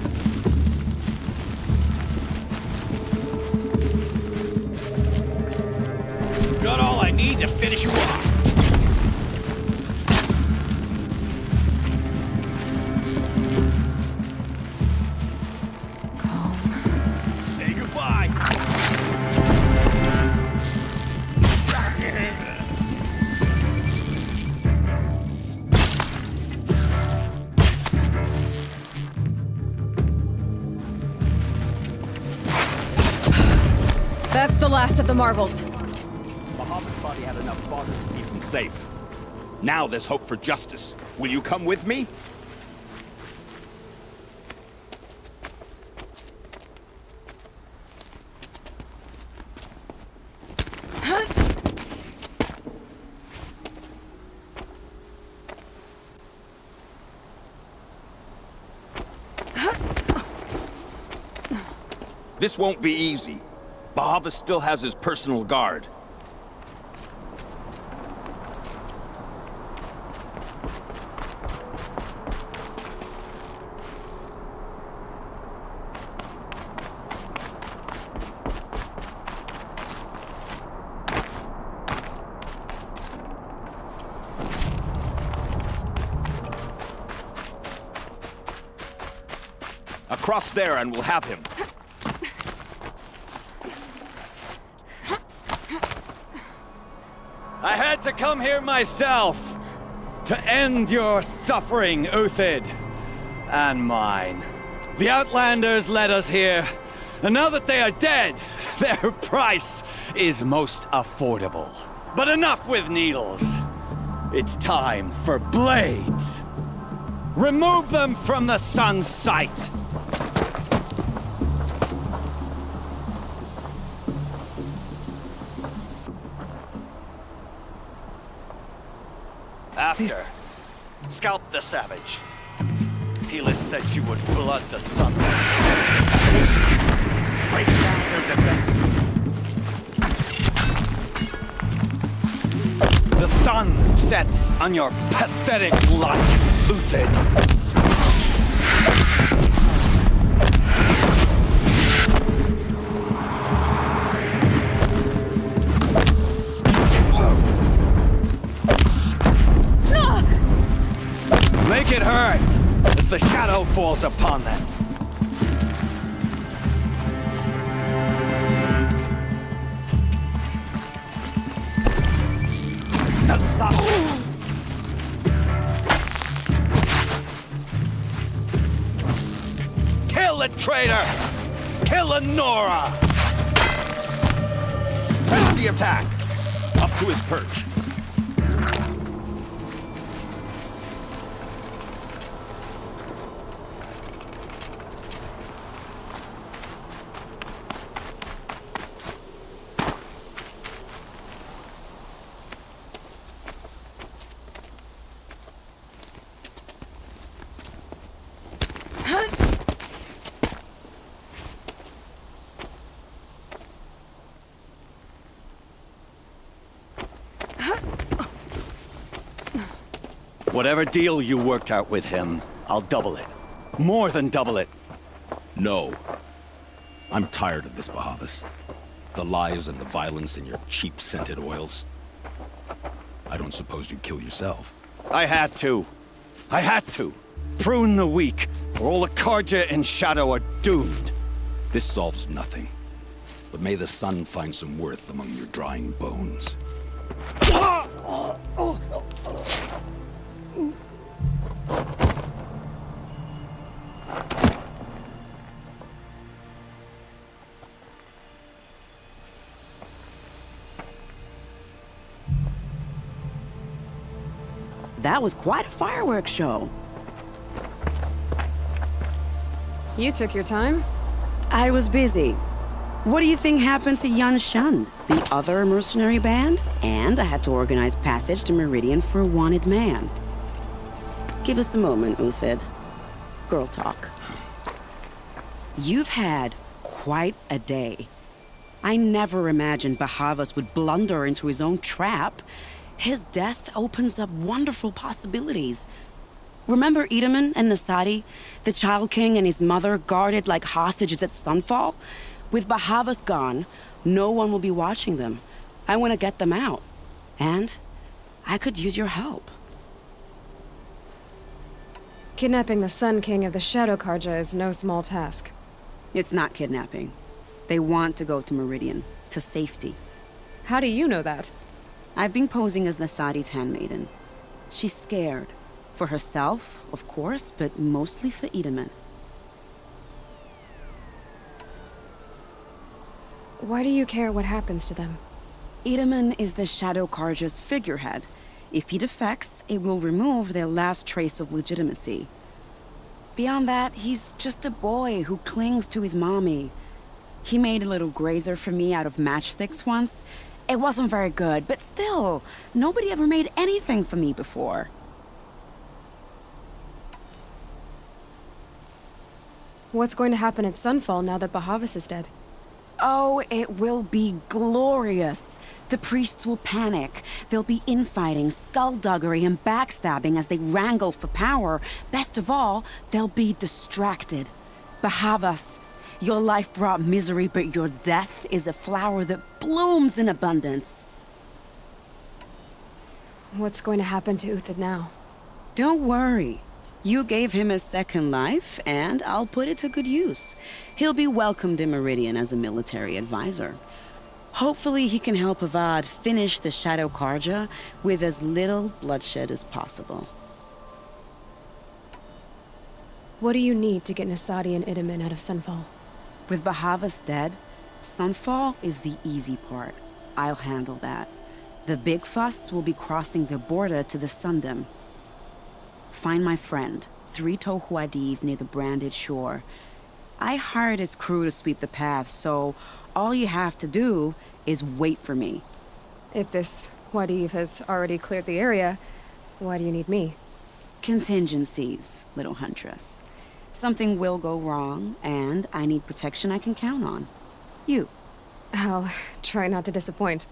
Got all I need to finish you off. Say goodbye. That's the last of the marvels. Muhammad's body had enough fodder to keep him safe. Now there's hope for justice. Will you come with me? This won't be easy. Bahava still has his personal guard. Across there and we'll have him. I had to come here myself to end your suffering, Uthid, and mine. The Outlanders led us here, and now that they are dead, their price is most affordable. But enough with needles. It's time for blades. Remove them from the sun's sight. After, scalp the savage. Helis said you would blood the sun. Break down their defense. The sun sets on your pathetic life, Uthid. Make it hurt as the shadow falls upon them. The sun. Kill the traitor! Kill Nora! Press the attack! Up to his perch. Whatever deal you worked out with him, I'll double it. More than double it. No. I'm tired of this, Bahavas. The lies and the violence and your cheap scented oils. I don't suppose you'd kill yourself. I had to. I had to. Prune the weak, or all the Karja in Shadow are doomed. This solves nothing. But may the sun find some worth among your drying bones. That was quite a fireworks show. You took your time? I was busy. What do you think happened to Yan Shund, the other mercenary band? And I had to organize passage to Meridian for a wanted man. Give us a moment, Uthid. Girl talk. You've had quite a day. I never imagined Bahavas would blunder into his own trap. His death opens up wonderful possibilities. Remember Edaman and Nasadi, the Child King and his mother guarded like hostages at Sunfall? With Bahavas gone, no one will be watching them. I want to get them out. And I could use your help. Kidnapping the Sun King of the Shadow Karja is no small task. It's not kidnapping. They want to go to Meridian, to safety. How do you know that? I've been posing as Nasadi's handmaiden. She's scared. For herself, of course, but mostly for Edaman. Why do you care what happens to them? Edaman is the Shadow Karja's figurehead. If he defects, it will remove their last trace of legitimacy. Beyond that, he's just a boy who clings to his mommy. He made a little grazer for me out of matchsticks once. It wasn't very good, but still, nobody ever made anything for me before. What's going to happen at Sunfall now that Bahavas is dead? Oh, it will be glorious. The priests will panic. There'll be infighting, skullduggery, and backstabbing as they wrangle for power. Best of all, they'll be distracted. Bahavas, your life brought misery, but your death is a flower that blooms in abundance. What's going to happen to Uthid now? Don't worry. You gave him a second life, and I'll put it to good use. He'll be welcomed in Meridian as a military advisor. Hopefully he can help Avad finish the Shadow Karja with as little bloodshed as possible. What do you need to get Nasadi and Edaman out of Sunfall? With Bahavas dead, Sunfall is the easy part. I'll handle that. The big fuss will be crossing the border to the Sundom. Find my friend, 3-Toe Huadiv near the branded shore. I hired his crew to sweep the path, so all you have to do is wait for me. If this Huadiv has already cleared the area, why do you need me? Contingencies, little huntress. Something will go wrong, and I need protection I can count on. You. I'll try not to disappoint.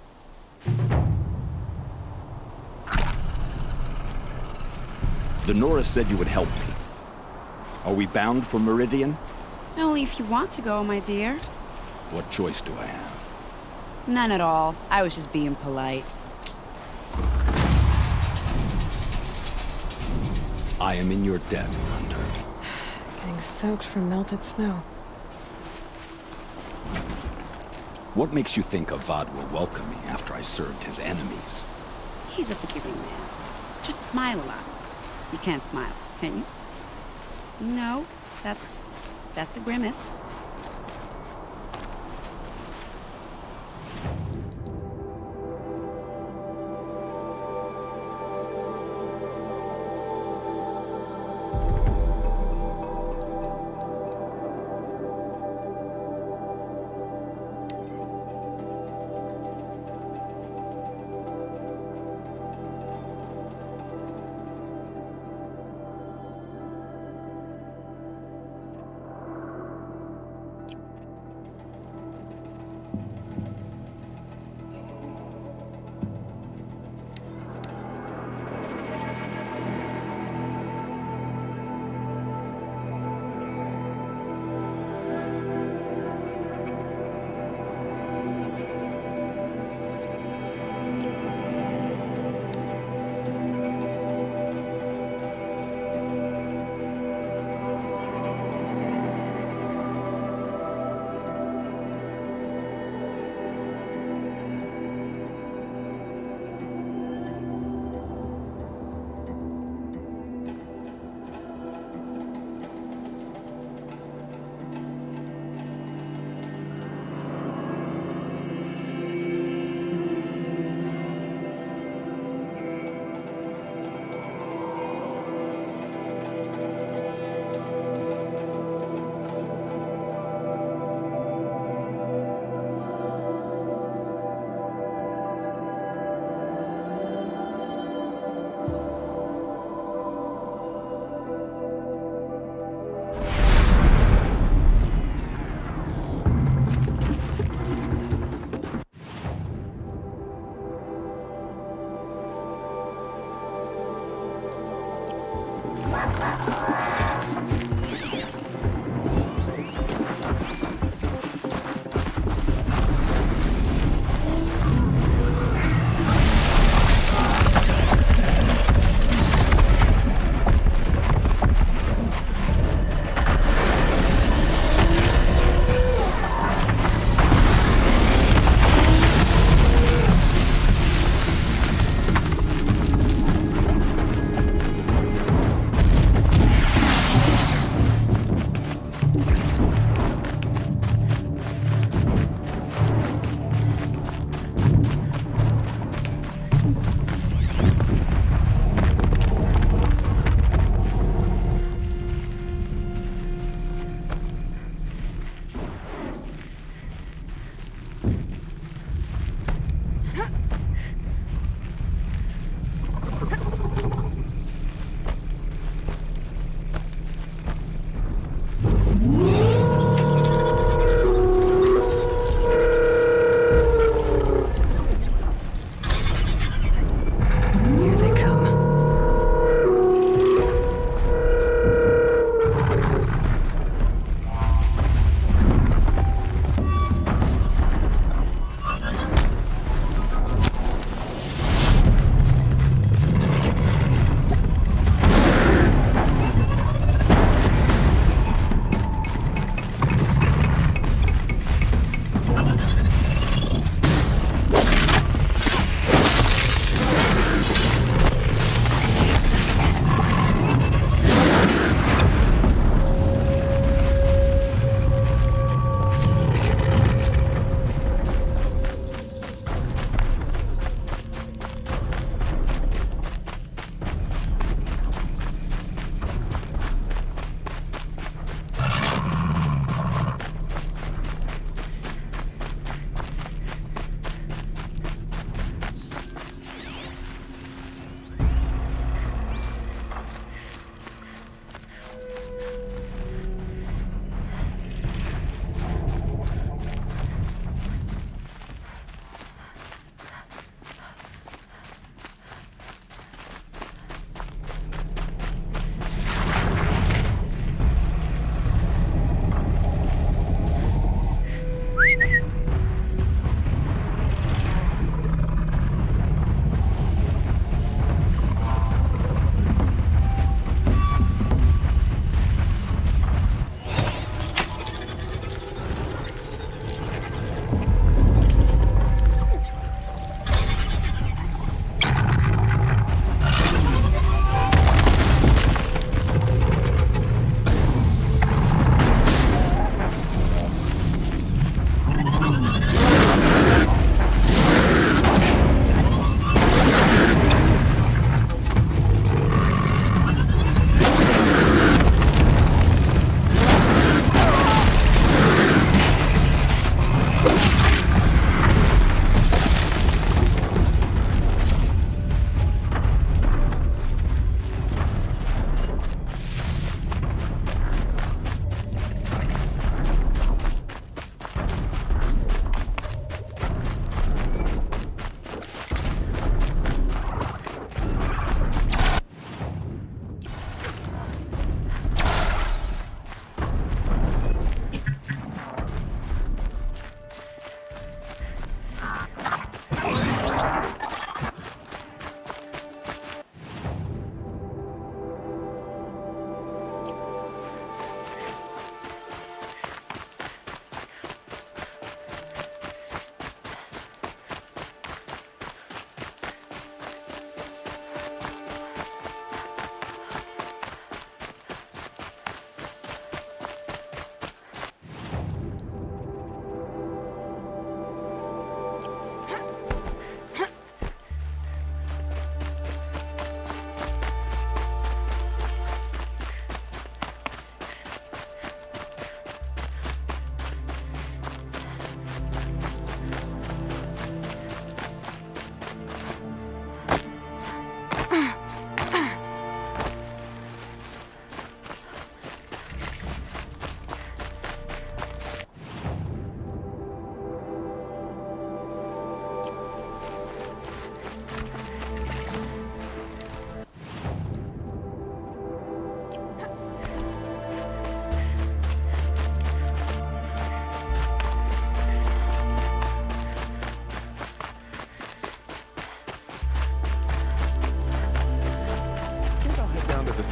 The Nora said you would help me. Are we bound for Meridian? Only if you want to go, my dear. What choice do I have? None at all. I was just being polite. I am in your debt, Hunter. Getting soaked from melted snow. What makes you think Avad will welcome me after I served his enemies? He's a forgiving man. Just smile a lot. You can't smile, can you? No, that's a grimace.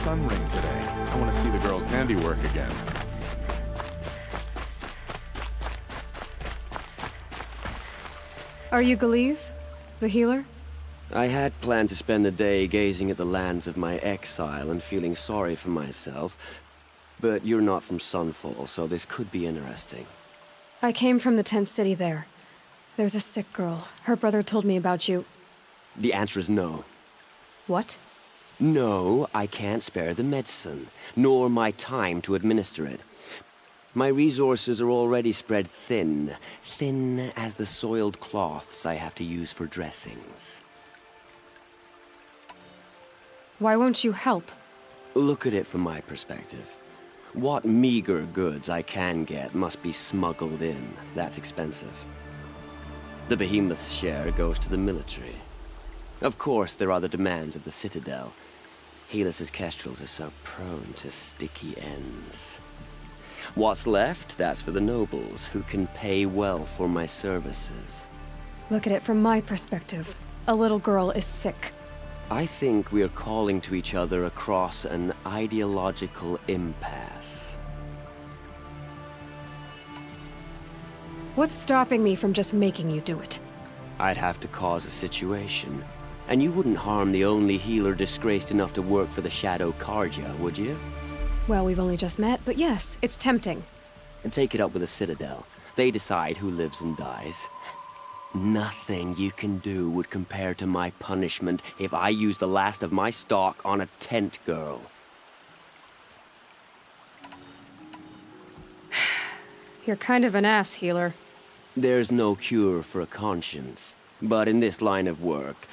sun ring today. I want to see the girl's handiwork again. Are you Galeev, the healer? I had planned to spend the day gazing at the lands of my exile and feeling sorry for myself, but you're not from Sunfall, so this could be interesting. I came from the tent city there. There's a sick girl. Her brother told me about you. The answer is no. What? No, I can't spare the medicine, nor my time to administer it. My resources are already spread thin, thin as the soiled cloths I have to use for dressings. Why won't you help? Look at it from my perspective. What meager goods I can get must be smuggled in. That's expensive. The behemoth's share goes to the military. Of course, there are the demands of the Citadel. Helis's kestrels are so prone to sticky ends. What's left, that's for the nobles, who can pay well for my services. Look at it from my perspective. A little girl is sick. I think we are calling to each other across an ideological impasse. What's stopping me from just making you do it? I'd have to cause a situation. And you wouldn't harm the only healer disgraced enough to work for the Shadow Carja, would you? Well, we've only just met, but yes, it's tempting. And take it up with the Citadel. They decide who lives and dies. Nothing you can do would compare to my punishment if I use the last of my stock on a tent girl. You're kind of an ass, healer. There's no cure for a conscience. But in this line of work,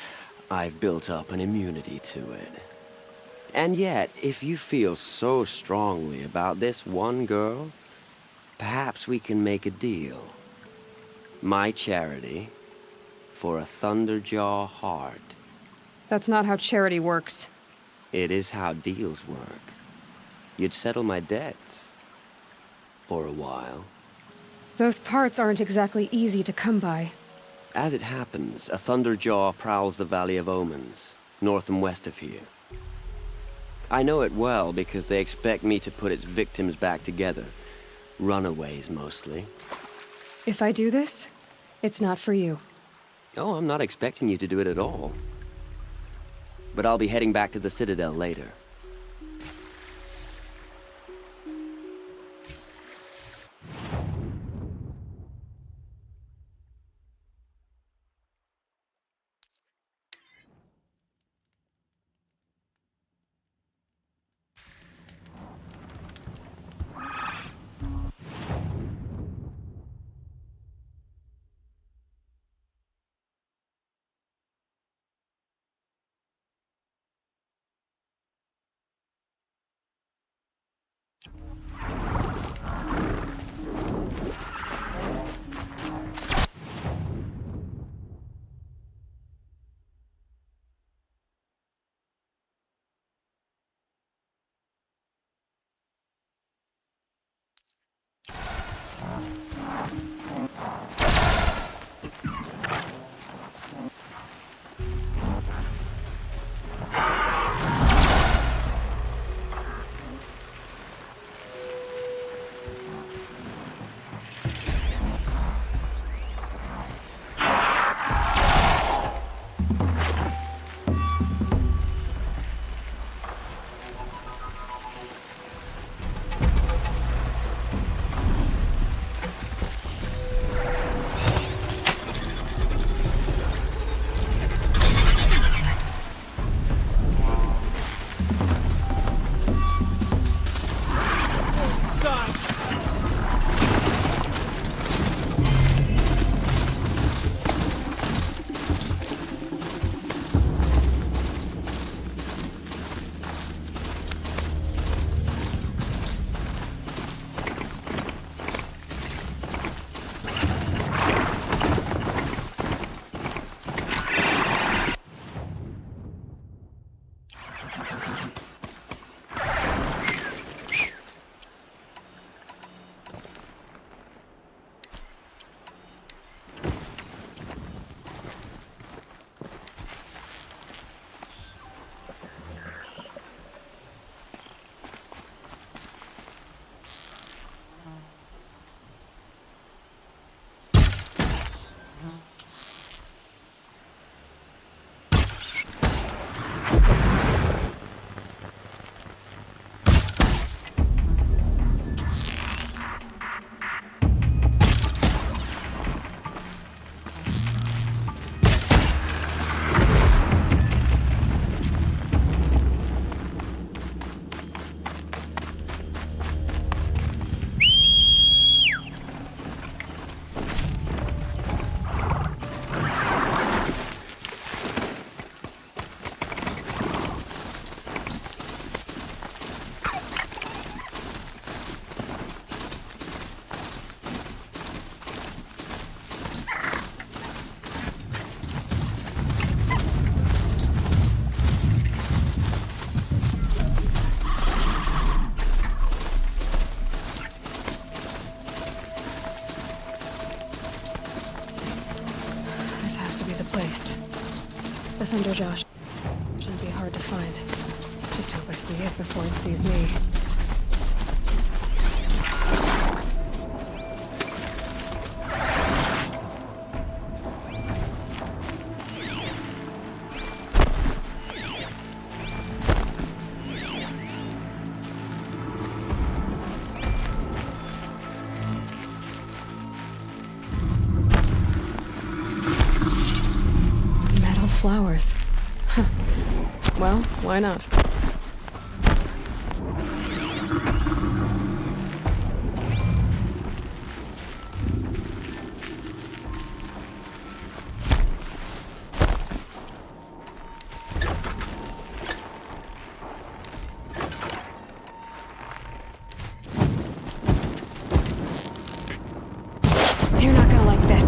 I've built up an immunity to it. And yet, if you feel so strongly about this one girl, perhaps we can make a deal. My charity for a Thunderjaw heart. That's not how charity works. It is how deals work. You'd settle my debts. For a while. Those parts aren't exactly easy to come by. As it happens, a Thunderjaw prowls the Valley of Omens, north and west of here. I know it well because they expect me to put its victims back together. Runaways, mostly. If I do this, it's not for you. Oh, I'm not expecting you to do it at all. But I'll be heading back to the Citadel later. The Thunderjaw shouldn't be hard to find. Just hope I see it before it sees me. Flowers. Huh. Well, why not? You're not gonna like this.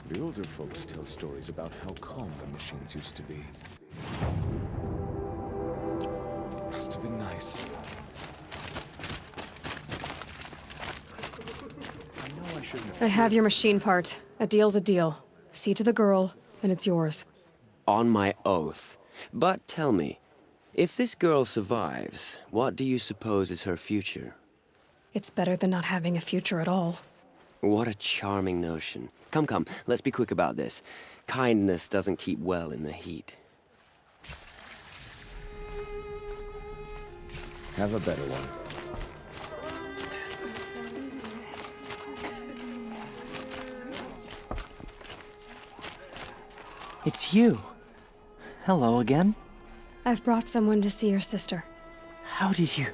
The older folks tell stories about how calm the machines used to be. Must have been nice. I know I shouldn't have... I have your machine part. A deal's a deal. See to the girl, and it's yours. On my oath. But tell me, if this girl survives, what do you suppose is her future? It's better than not having a future at all. What a charming notion. Come, come, let's be quick about this. Kindness doesn't keep well in the heat. Have a better one. It's you. Hello again. I've brought someone to see your sister. How did you...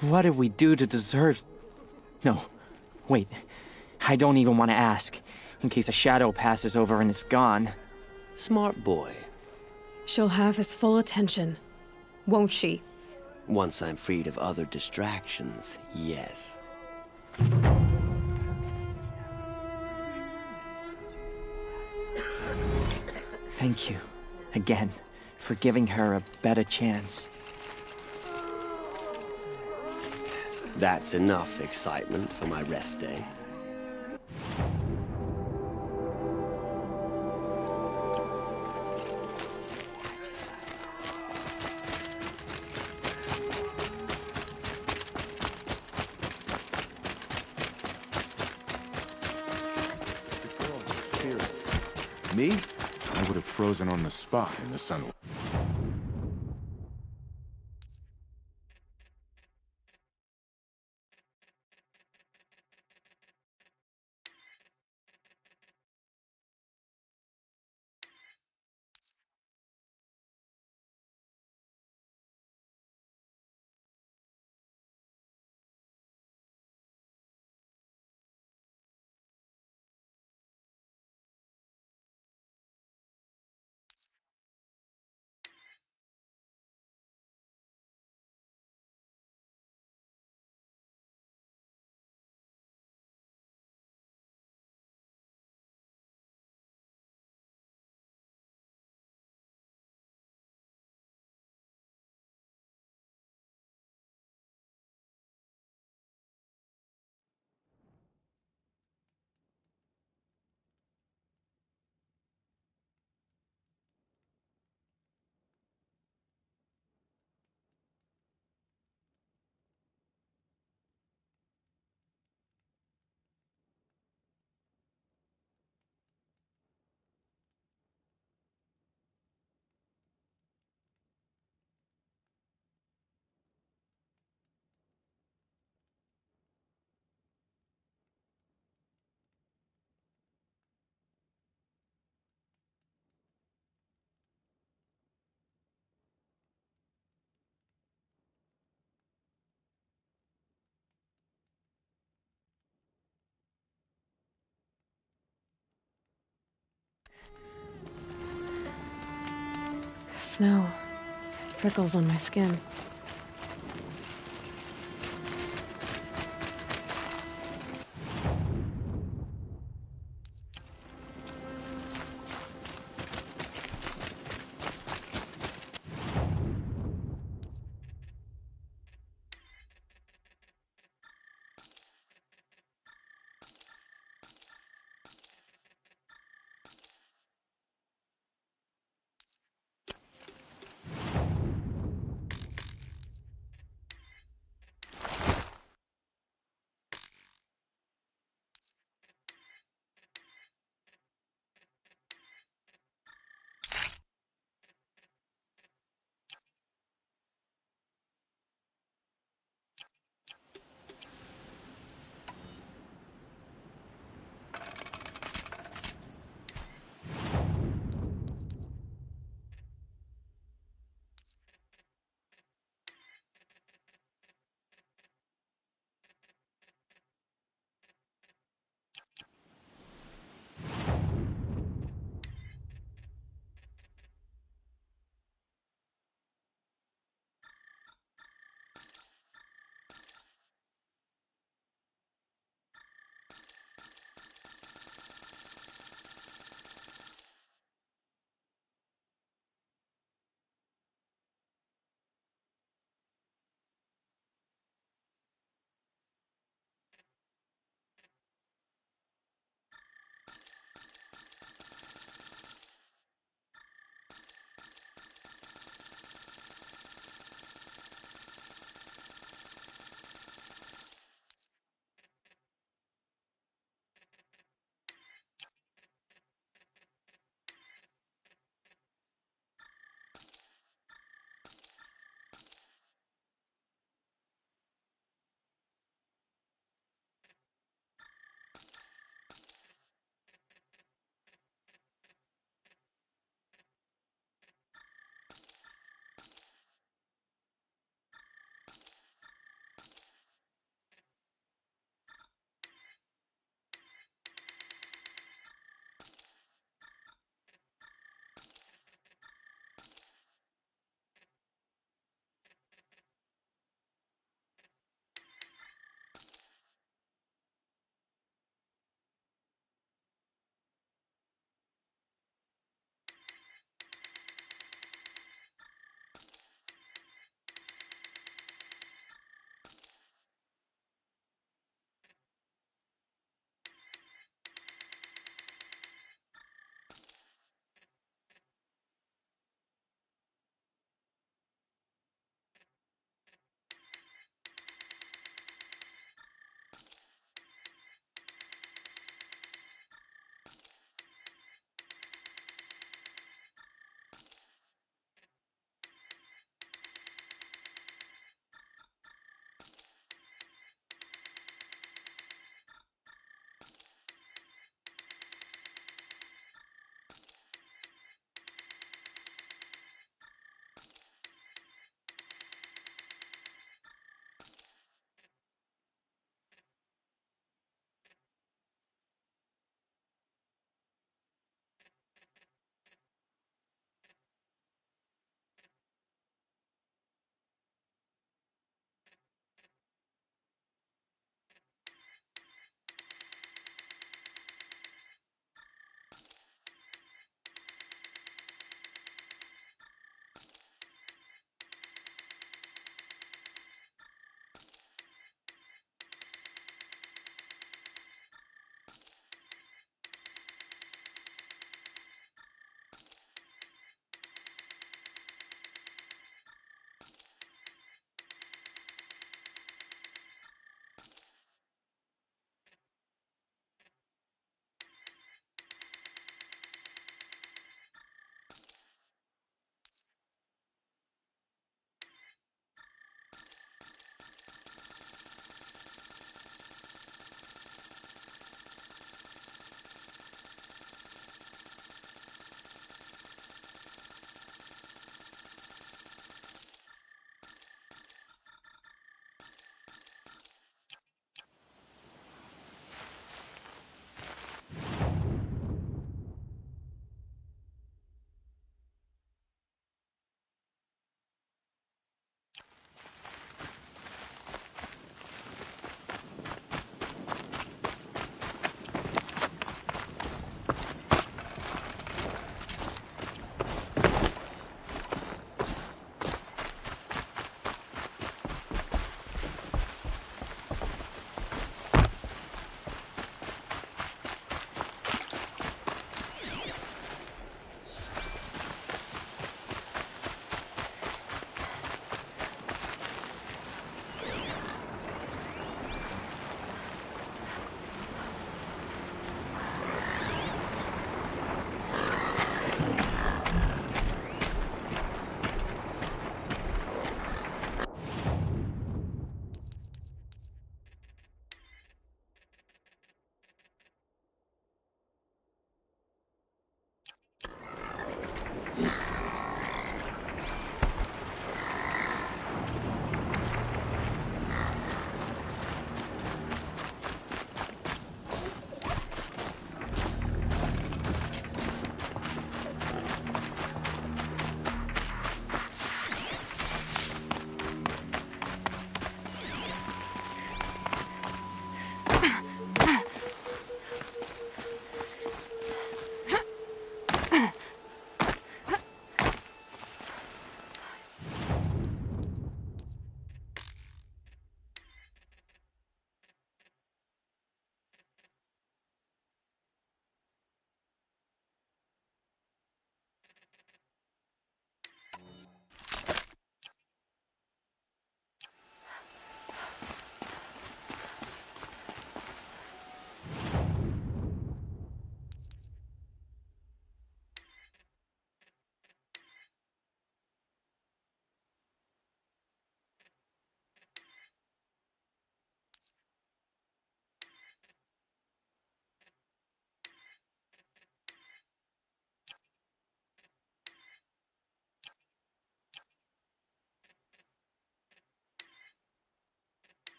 What did we do to deserve... No, wait. I don't even want to ask, in case a shadow passes over and it's gone. Smart boy. She'll have his full attention, won't she? Once I'm freed of other distractions, yes. Thank you, again, for giving her a better chance. That's enough excitement for my rest day. Me? I would have frozen on the spot in the sun. Snow. Prickles on my skin.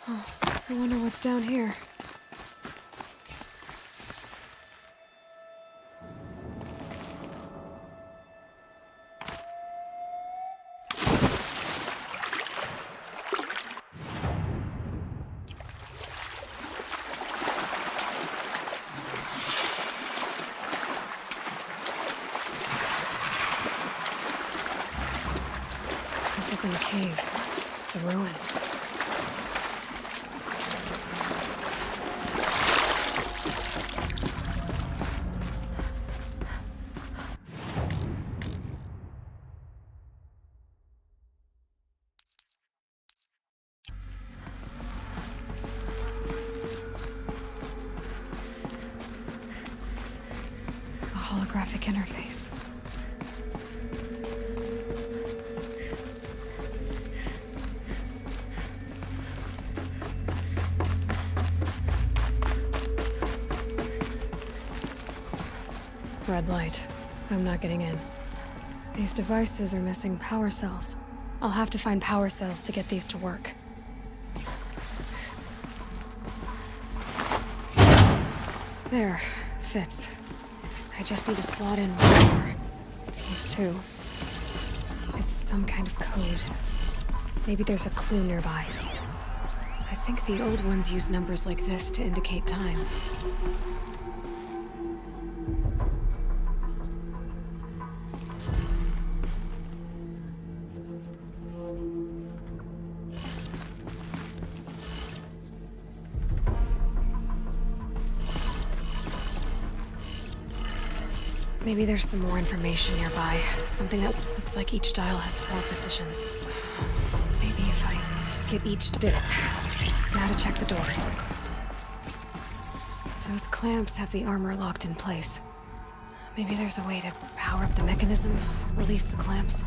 Oh, I wonder what's down here. This isn't a cave. It's a ruin. A holographic interface. Red light. I'm not getting in. These devices are missing power cells. I'll have to find power cells to get these to work. There. Fits. I just need to slot in one more. These two. It's some kind of code. Maybe there's a clue nearby. I think the old ones use numbers like this to indicate time. Maybe there's some more information nearby. Something that looks like each dial has 4 positions. Maybe if I get each bit. Now to check the door. Those clamps have the armor locked in place. Maybe there's a way to power up the mechanism, release the clamps.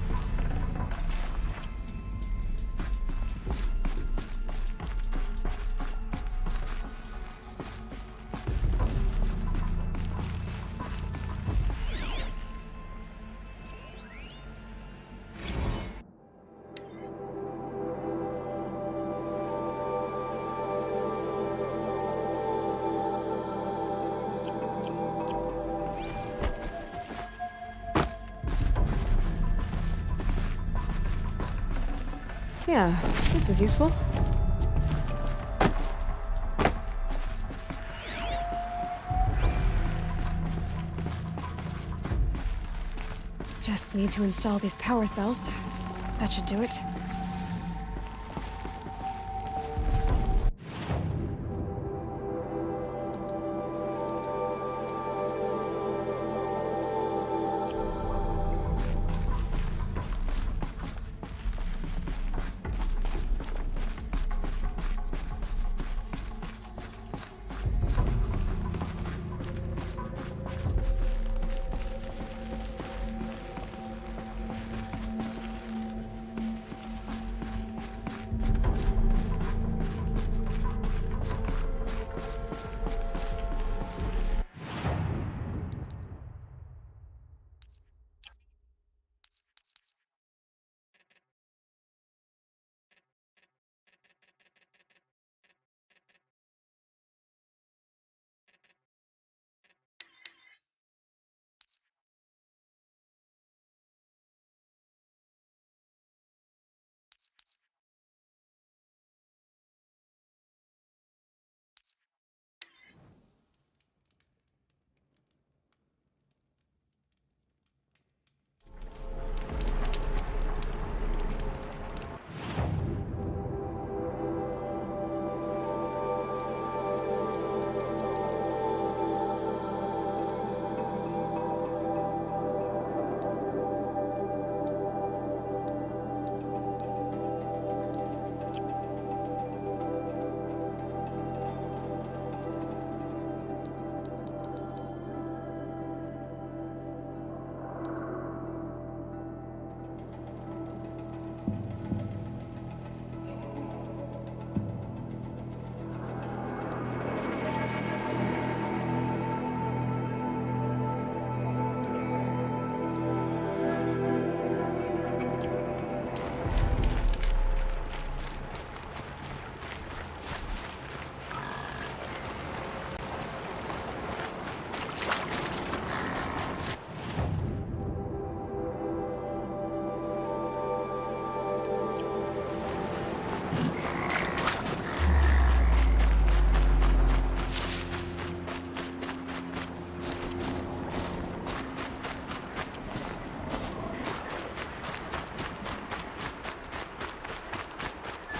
Yeah, this is useful. Just need to install these power cells. That should do it.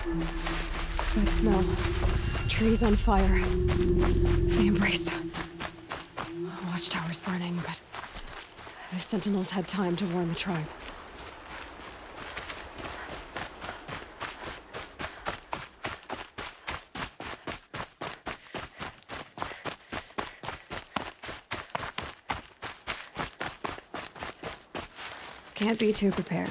That smell. Trees on fire. The embrace. Watchtower's burning, but the Sentinels had time to warn the tribe. Can't be too prepared.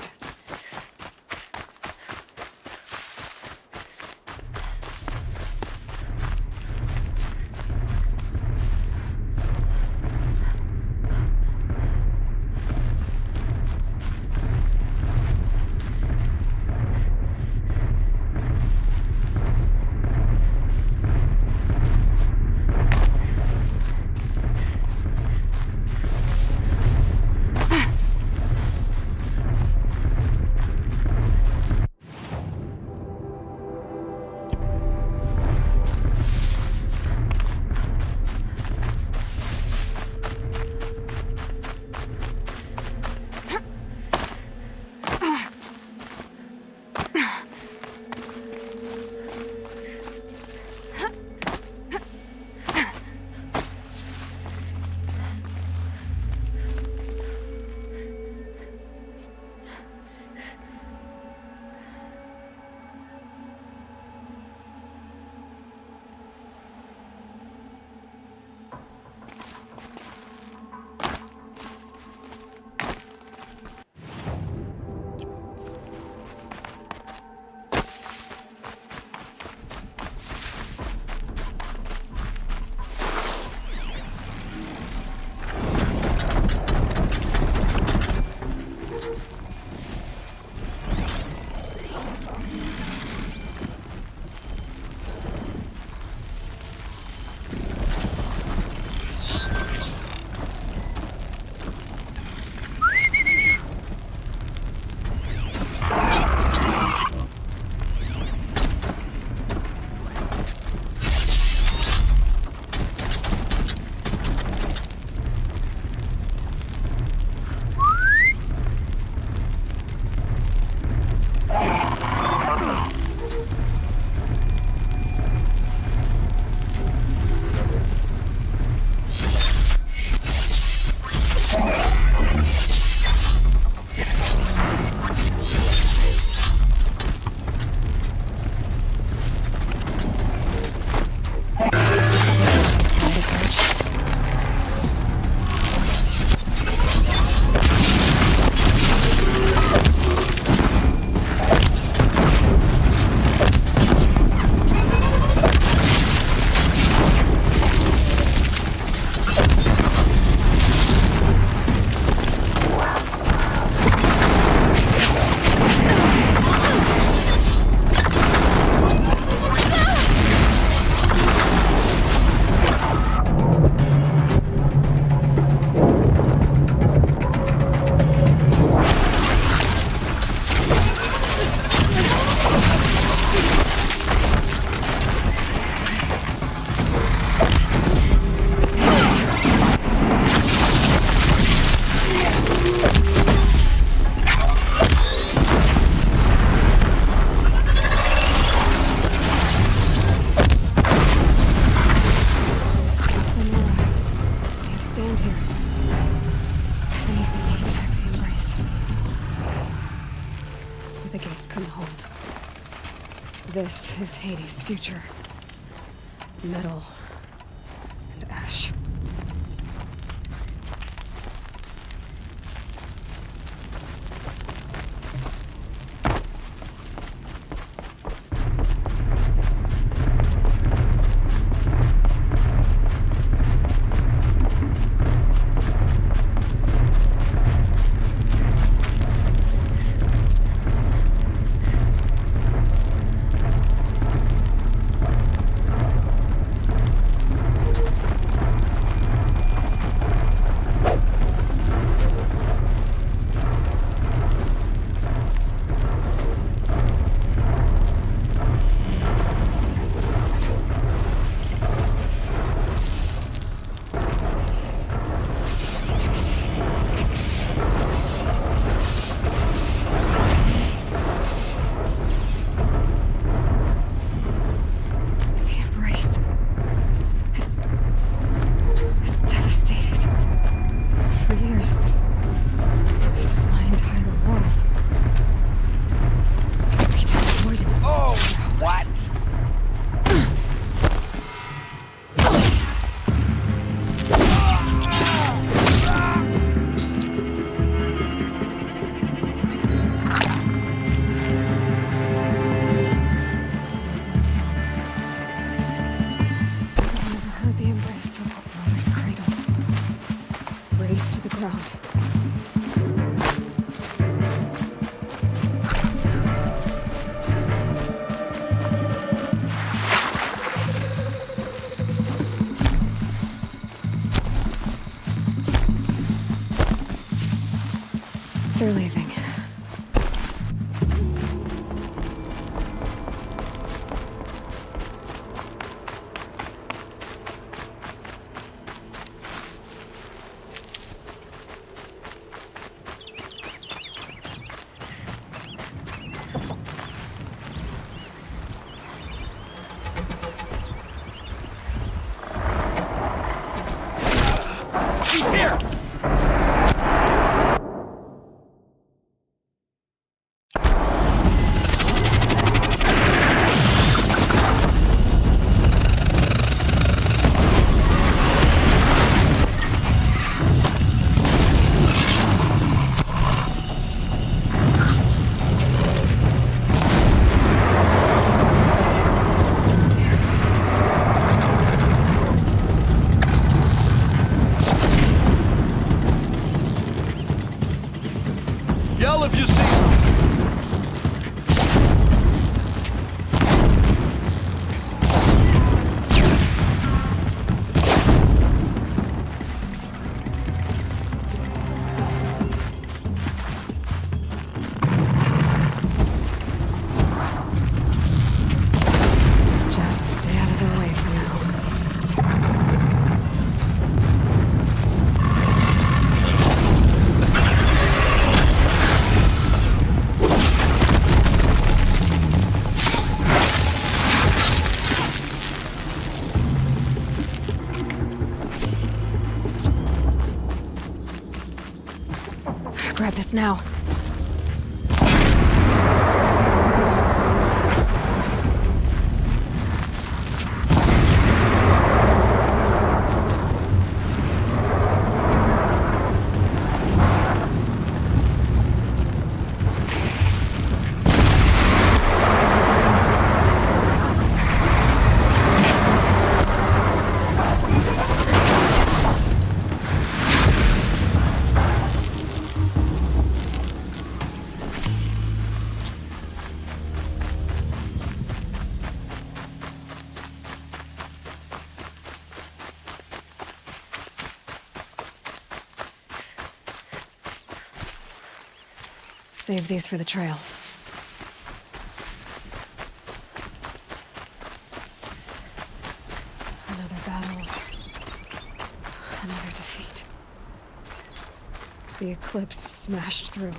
This is Hades' future. Metal and ash. they're leaving. Yell if you see. Just stay out of their way for now. Grab this now. Save these for the trail. Another battle. Another defeat. The eclipse smashed through.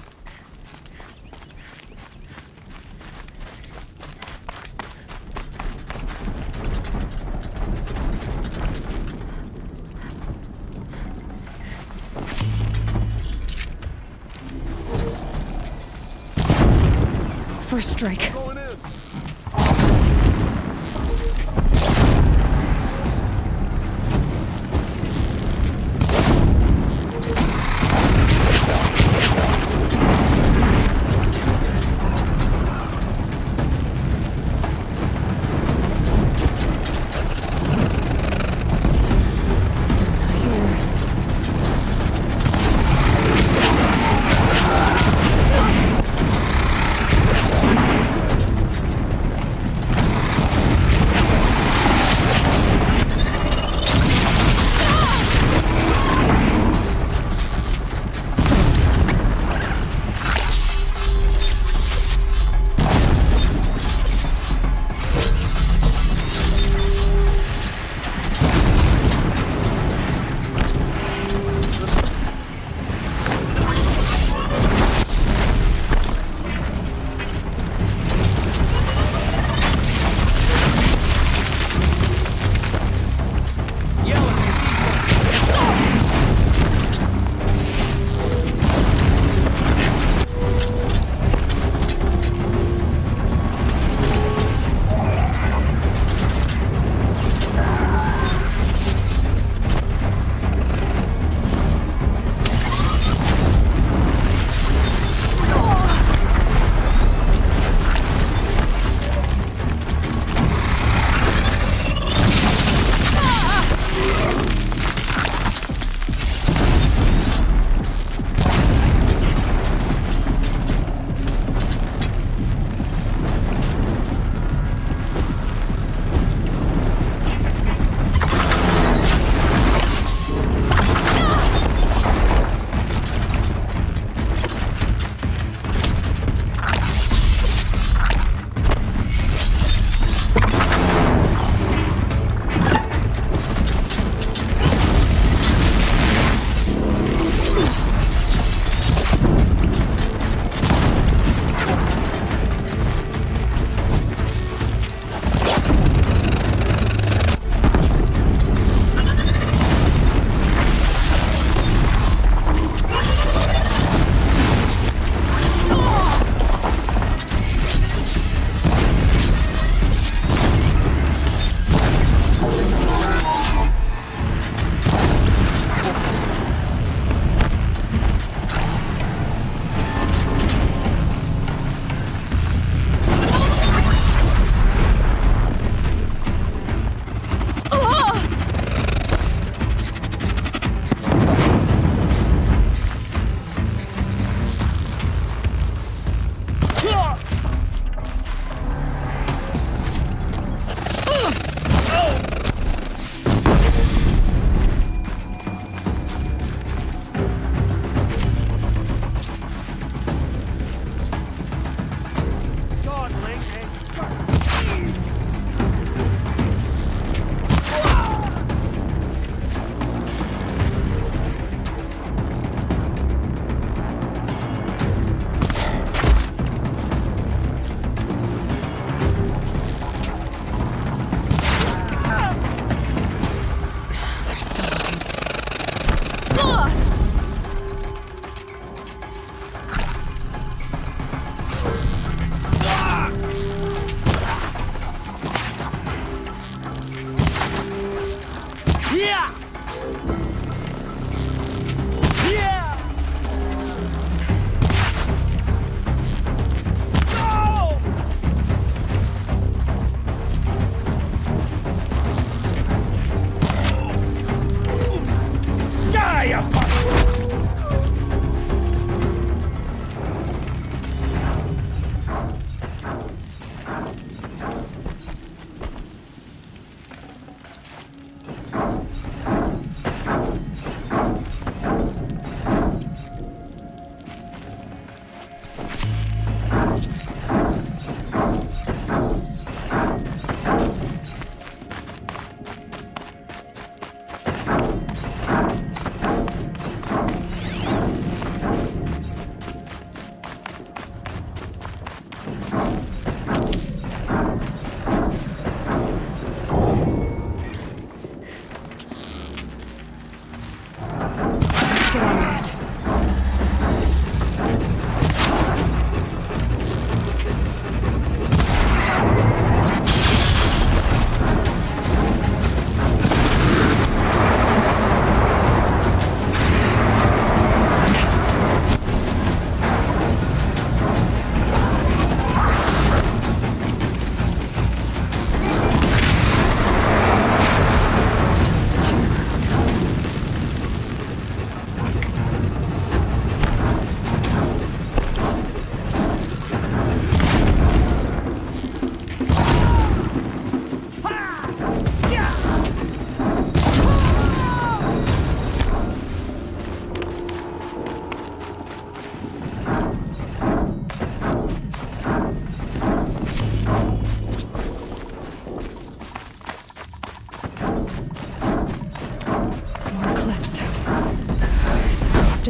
First strike.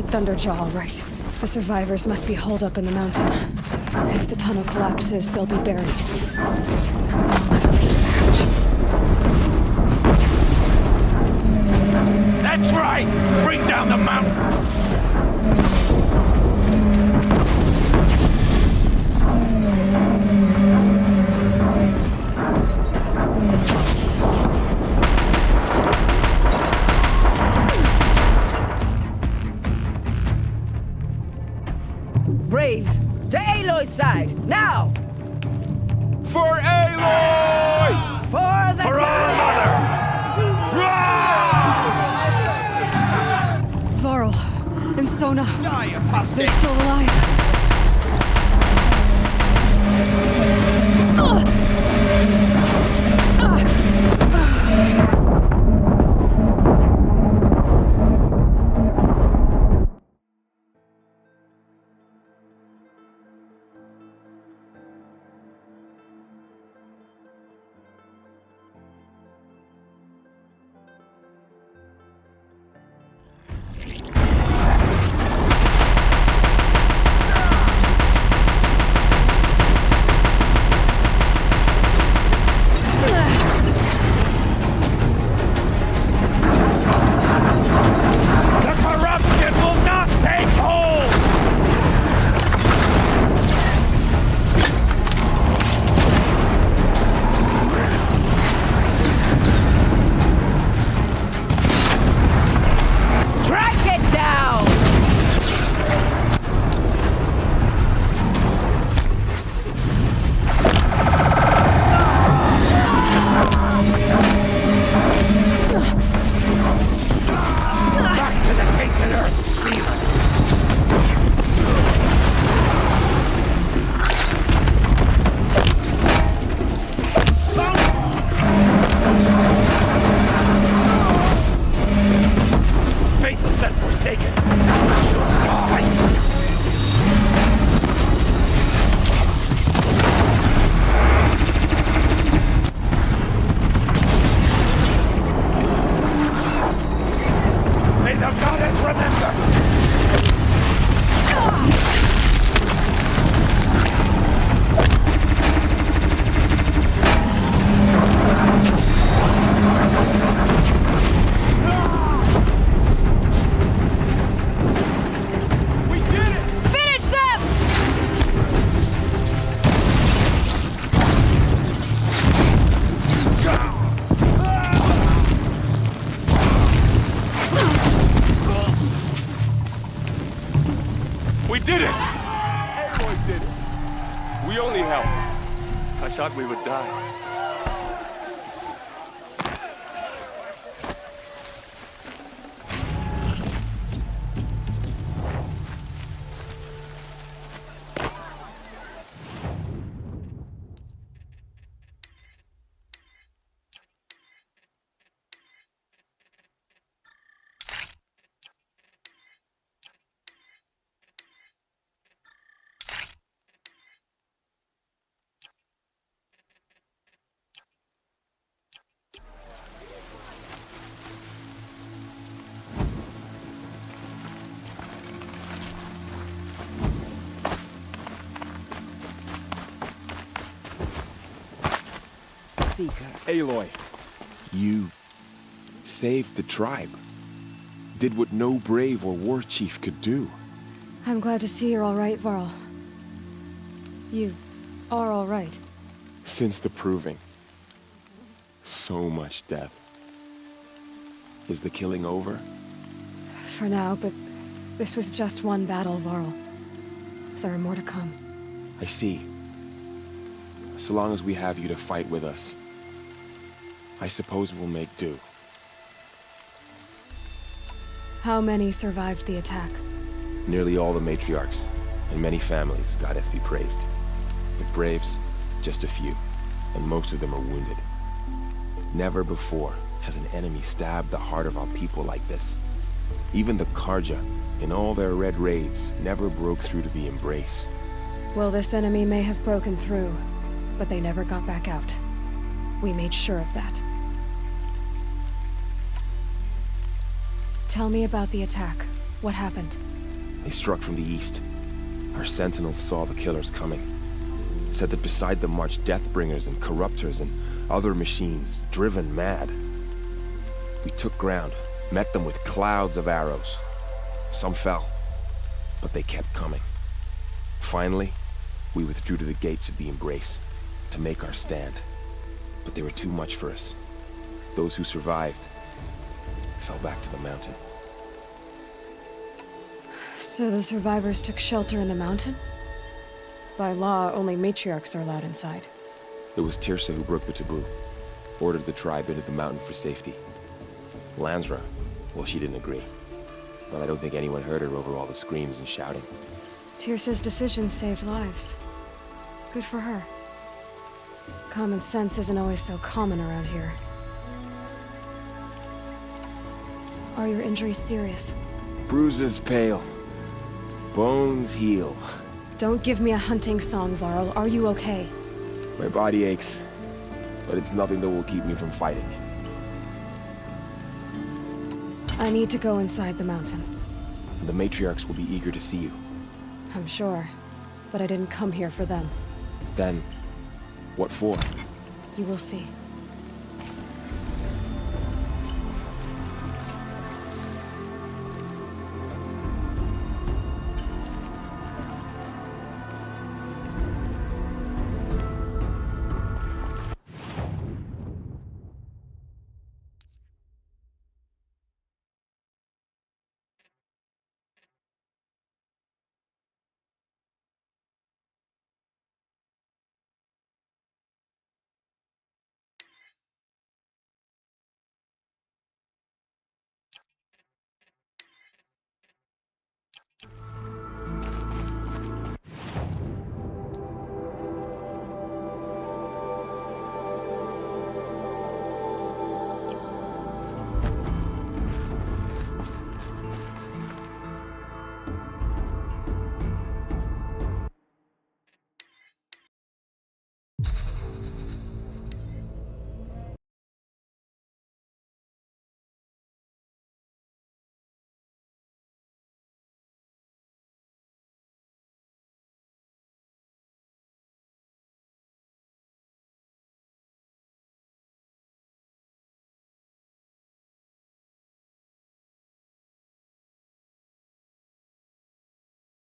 Thunderjaw, all right. The survivors must be holed up in the mountain. If the tunnel collapses, they'll be buried. I'll never reach the hatch. That's right! Bring down the mountain! Braves, to Aloy's side, now! For Aloy! For the For our mother! Varl and Sona. Die, apostate! They're still alive. We did it! Aloy did it. We only helped. I thought we would die. Aloy, you saved the tribe. Did what no brave or war chief could do. I'm glad to see you're all right, Varl. You are all right. Since the proving. So much death. Is the killing over? For now, but this was just one battle, Varl. There are more to come. I see. So long as we have you to fight with us, I suppose we'll make do. How many survived the attack? Nearly all the matriarchs, and many families, goddess be praised. But braves, just a few, and most of them are wounded. Never before has an enemy stabbed the heart of our people like this. Even the Karja, in all their red raids, never broke through to the Embrace. Well, this enemy may have broken through, but they never got back out. We made sure of that. Tell me about the attack. What happened? They struck from the east. Our sentinels saw the killers coming. Said that beside them marched Deathbringers and Corruptors and other machines, driven mad. We took ground, met them with clouds of arrows. Some fell, but they kept coming. Finally, we withdrew to the gates of the Embrace to make our stand. But they were too much for us. Those who survived fell back to the mountain. So the survivors took shelter in the mountain? By law, only matriarchs are allowed inside. It was Tirsa who broke the taboo, ordered the tribe into the mountain for safety. Lansra, well, she didn't agree. But I don't think anyone heard her over all the screams and shouting. Tirsa's decisions saved lives. Good for her. Common sense isn't always so common around here. Are your injuries serious? Bruises pale. Bones heal. Don't give me a hunting song, Varl. Are you okay? My body aches, but it's nothing that will keep me from fighting. I need to go inside the mountain. The matriarchs will be eager to see you. I'm sure, but I didn't come here for them. Then, what for? You will see.